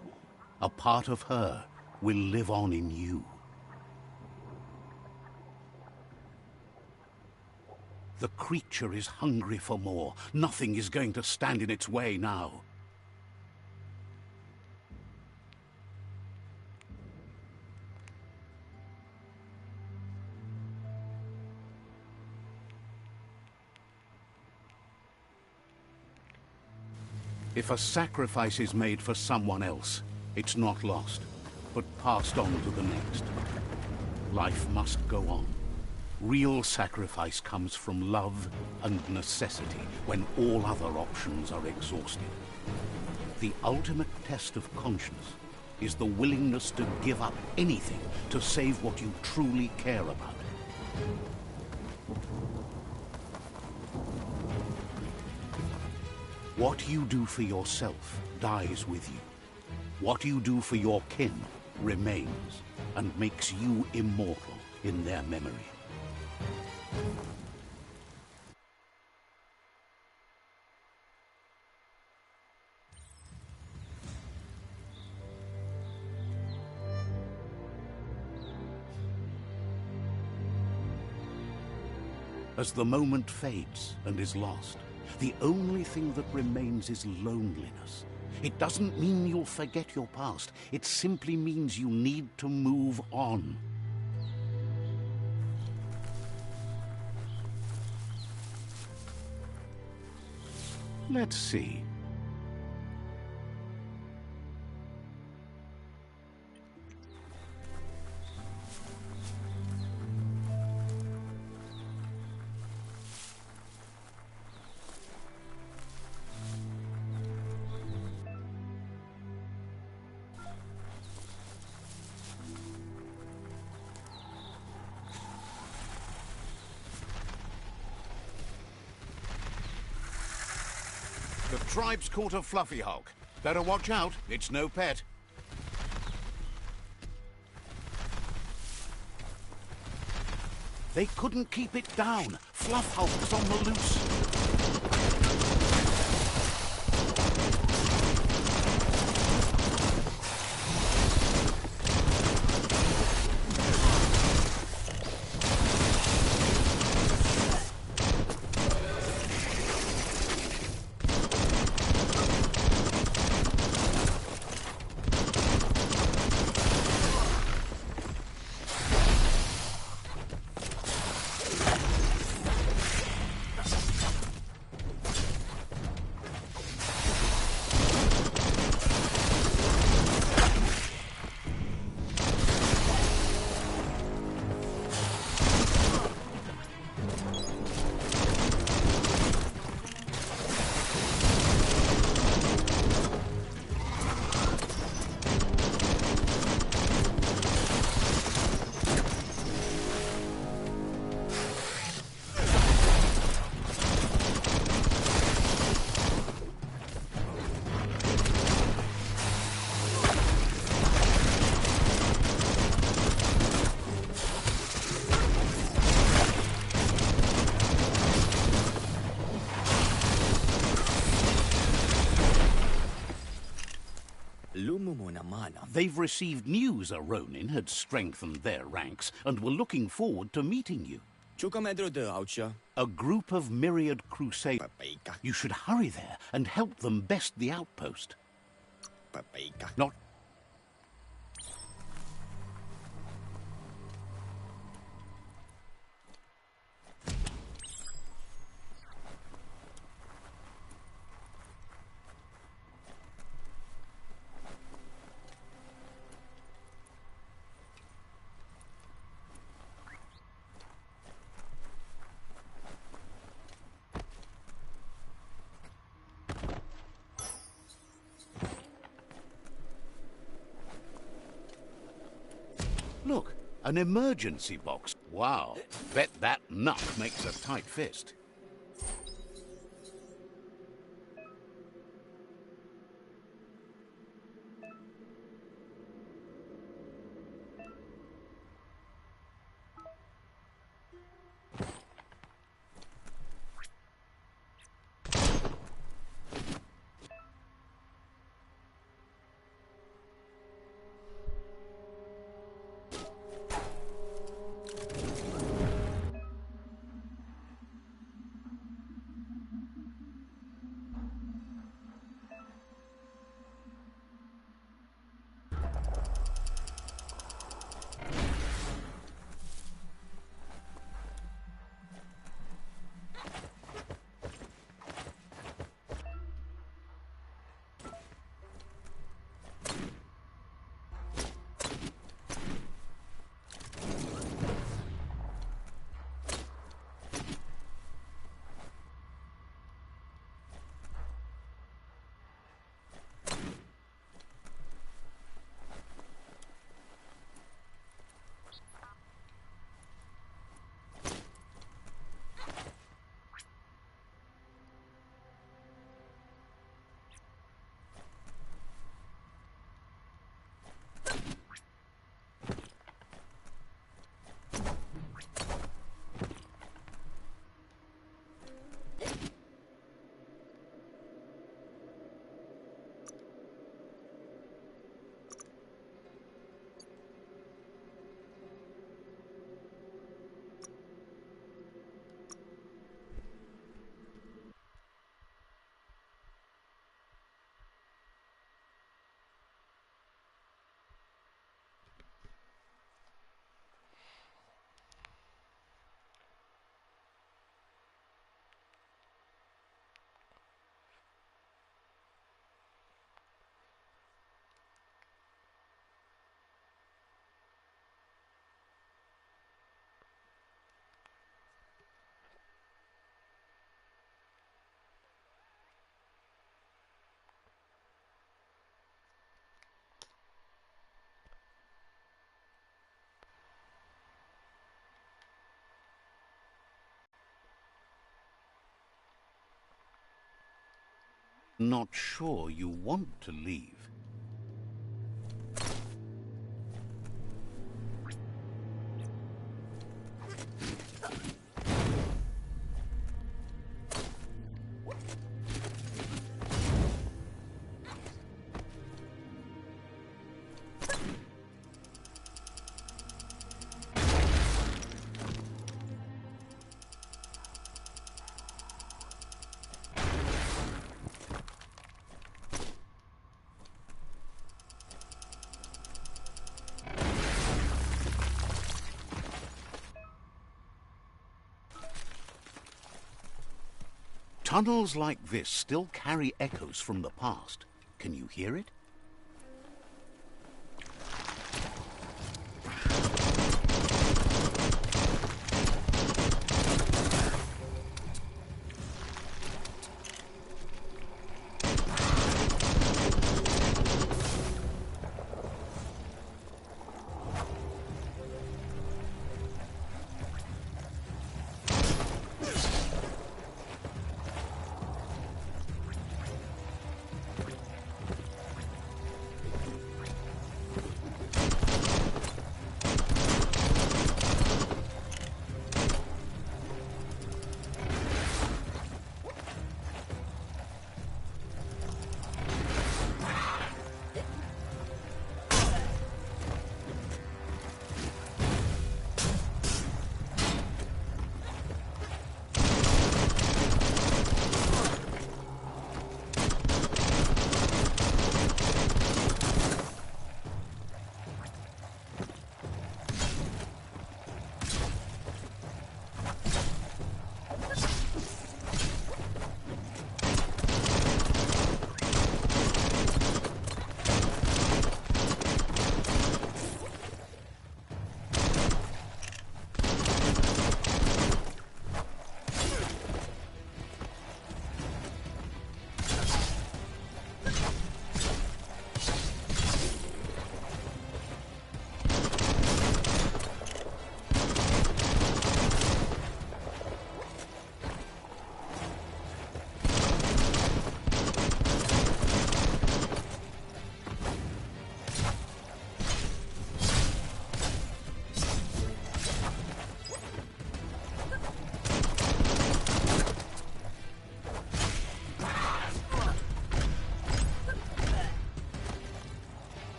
A part of her will live on in you. The creature is hungry for more. Nothing is going to stand in its way now. If a sacrifice is made for someone else, it's not lost, but passed on to the next. Life must go on. Real sacrifice comes from love and necessity when all other options are exhausted. The ultimate test of conscience is the willingness to give up anything to save what you truly care about. What you do for yourself dies with you. What you do for your kin remains and makes you immortal in their memory. As the moment fades and is lost, the only thing that remains is loneliness. It doesn't mean you'll forget your past. It simply means you need to move on. Let's see. The tribe's caught a fluffy hulk. Better watch out, it's no pet. They couldn't keep it down. Fluff Hulk's on the loose. They've received news a Ronin had strengthened their ranks and were looking forward to meeting you. A group of myriad crusaders. You should hurry there and help them best the outpost. Not... Look, an emergency box. Wow, bet that nut makes a tight fist. Not sure you want to leave. Tunnels like this still carry echoes from the past. Can you hear it?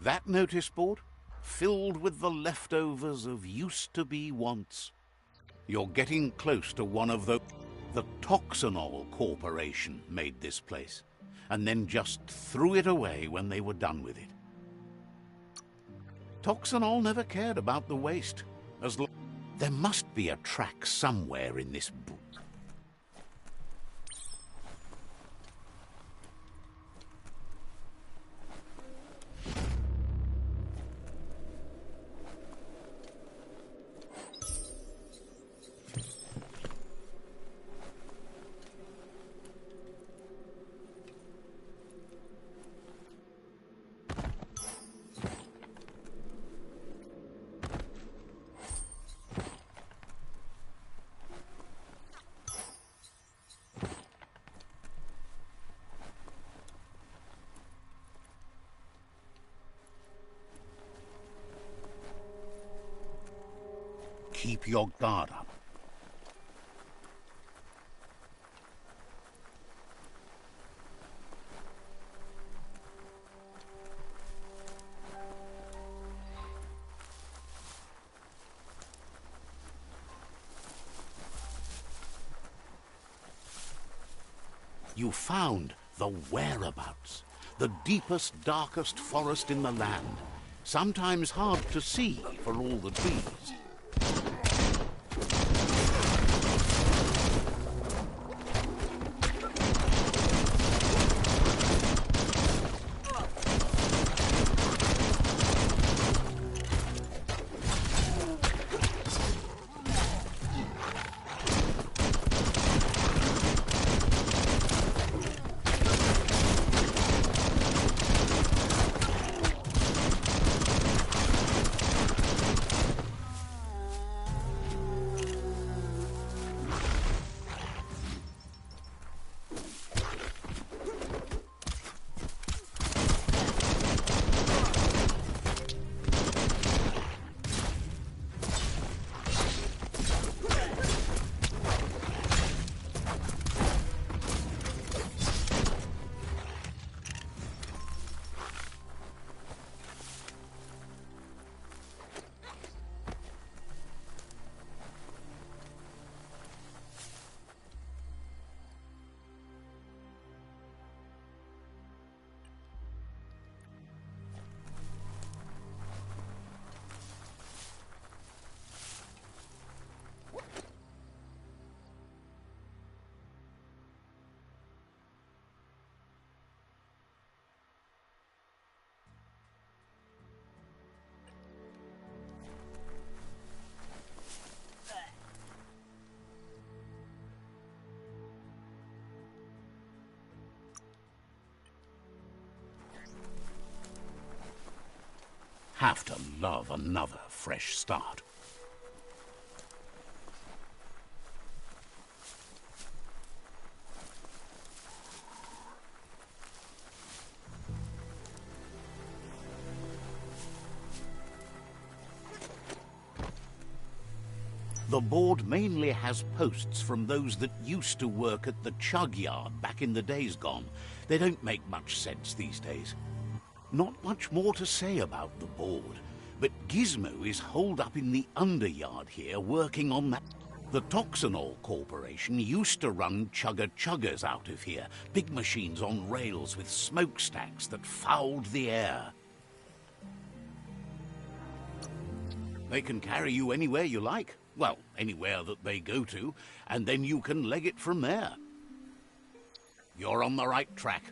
That notice board? Filled with the leftovers of used-to-be wants. You're getting close to one of the Toxanol Corporation made this place, and then just threw it away when they were done with it. Toxanol never cared about the waste. There must be a track somewhere in this book. Keep your guard up. You found the whereabouts. The deepest, darkest forest in the land. Sometimes hard to see for all the trees. Have to love another fresh start. The board mainly has posts from those that used to work at the chug yard back in the days gone. They don't make much sense these days. Not much more to say about the board, but Gizmo is holed up in the underyard here working on that. The Toxanol Corporation used to run chugger-chuggers out of here, big machines on rails with smokestacks that fouled the air. They can carry you anywhere you like. Well, anywhere that they go to, and then you can leg it from there. You're on the right track.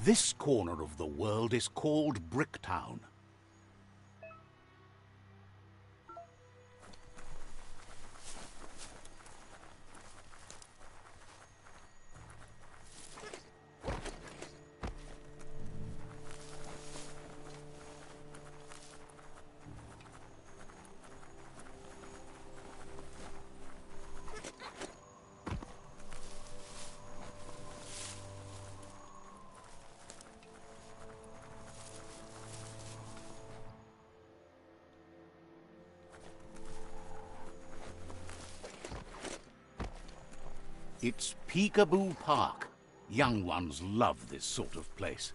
This corner of the world is called Bricktown. It's Peekaboo Park. Young ones love this sort of place.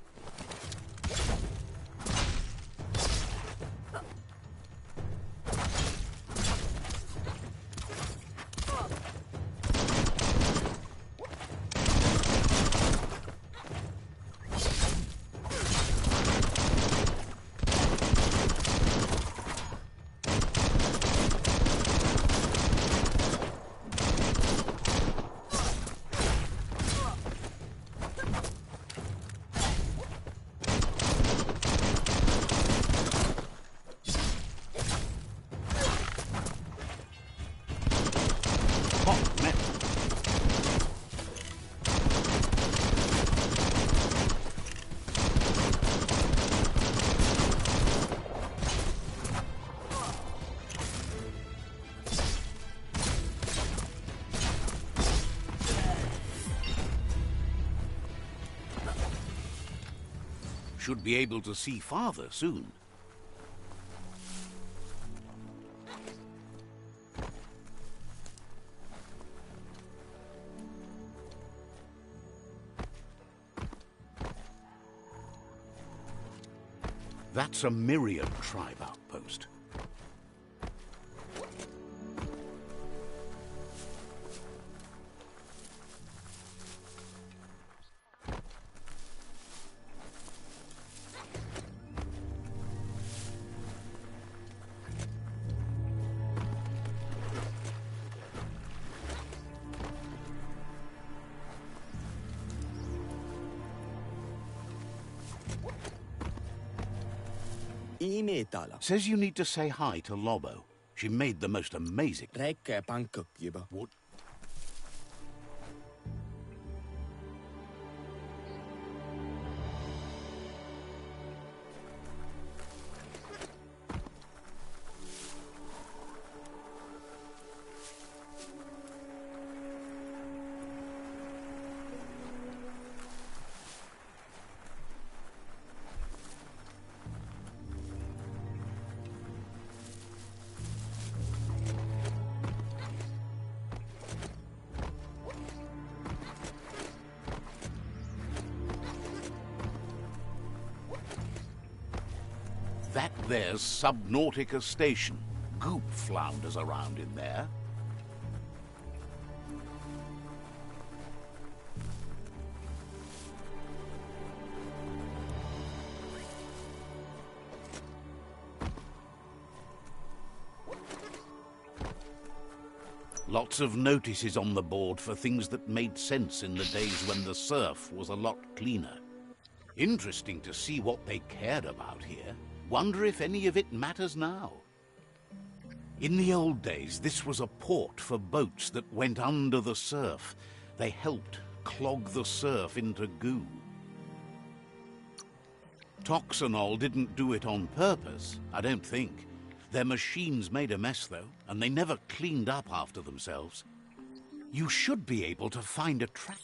Should be able to see farther soon. That's a Myriad tribe outpost. Imetala. Says you need to say hi to Lobo. She made the most amazing... Rekke pankakkiba. What? That there's Subnautica Station. Goop flounders around in there. Lots of notices on the board for things that made sense in the days when the surf was a lot cleaner. Interesting to see what they cared about here. Wonder if any of it matters now. In the old days, this was a port for boats that went under the surf. They helped clog the surf into goo. Toxanol didn't do it on purpose, I don't think. Their machines made a mess, though, and they never cleaned up after themselves. You should be able to find a track.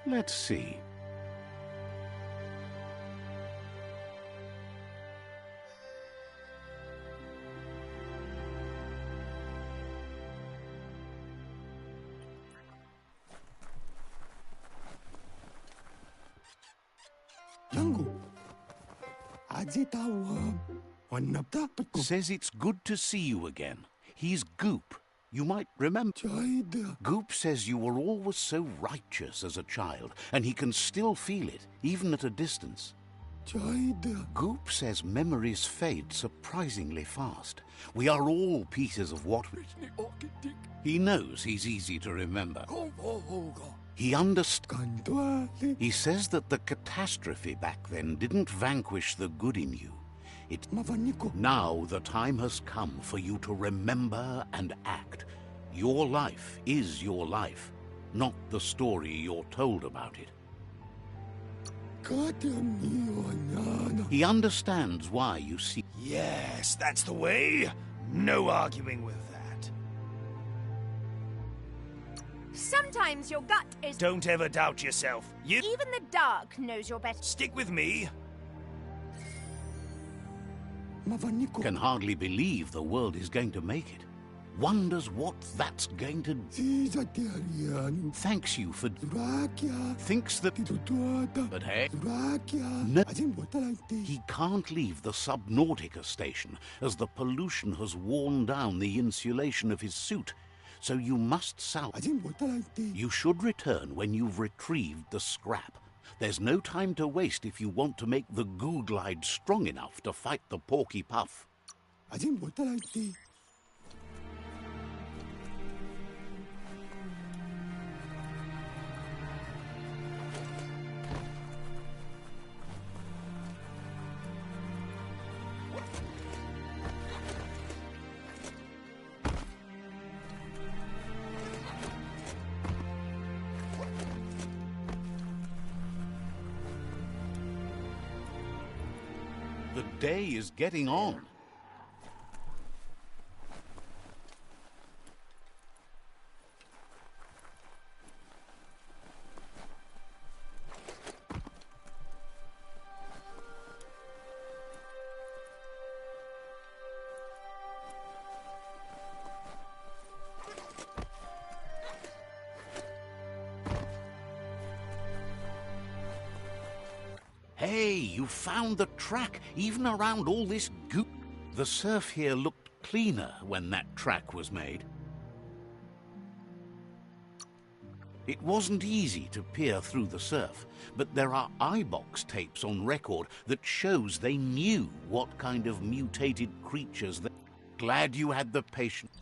Let's see. Says it's good to see you again. He's Goop. You might remember. Goop says you were always so righteous as a child, and he can still feel it, even at a distance. Goop says memories fade surprisingly fast. We are all pieces of what we... He knows he's easy to remember. He understands. He says that the catastrophe back then didn't vanquish the good in you. Now the time has come for you to remember and act. Your life is your life, not the story you're told about it. He understands why you see... Yes, that's the way. No arguing with that. Sometimes your gut is... Don't ever doubt yourself. Even the dark knows you're better. Stick with me. Can hardly believe the world is going to make it. Wonders what that's going to do. Thanks you for... Thinks that... But hey... No. He can't leave the Subnautica Station, as the pollution has worn down the insulation of his suit. So you must salvage. You should return when you've retrieved the scrap. There's no time to waste if you want to make the goo glide strong enough to fight the Porky Puff. The day is getting on. Hey, you found the track, even around all this goop. The surf here looked cleaner when that track was made. It wasn't easy to peer through the surf, but there are iBox tapes on record that shows they knew what kind of mutated creatures they... Glad you had the patience.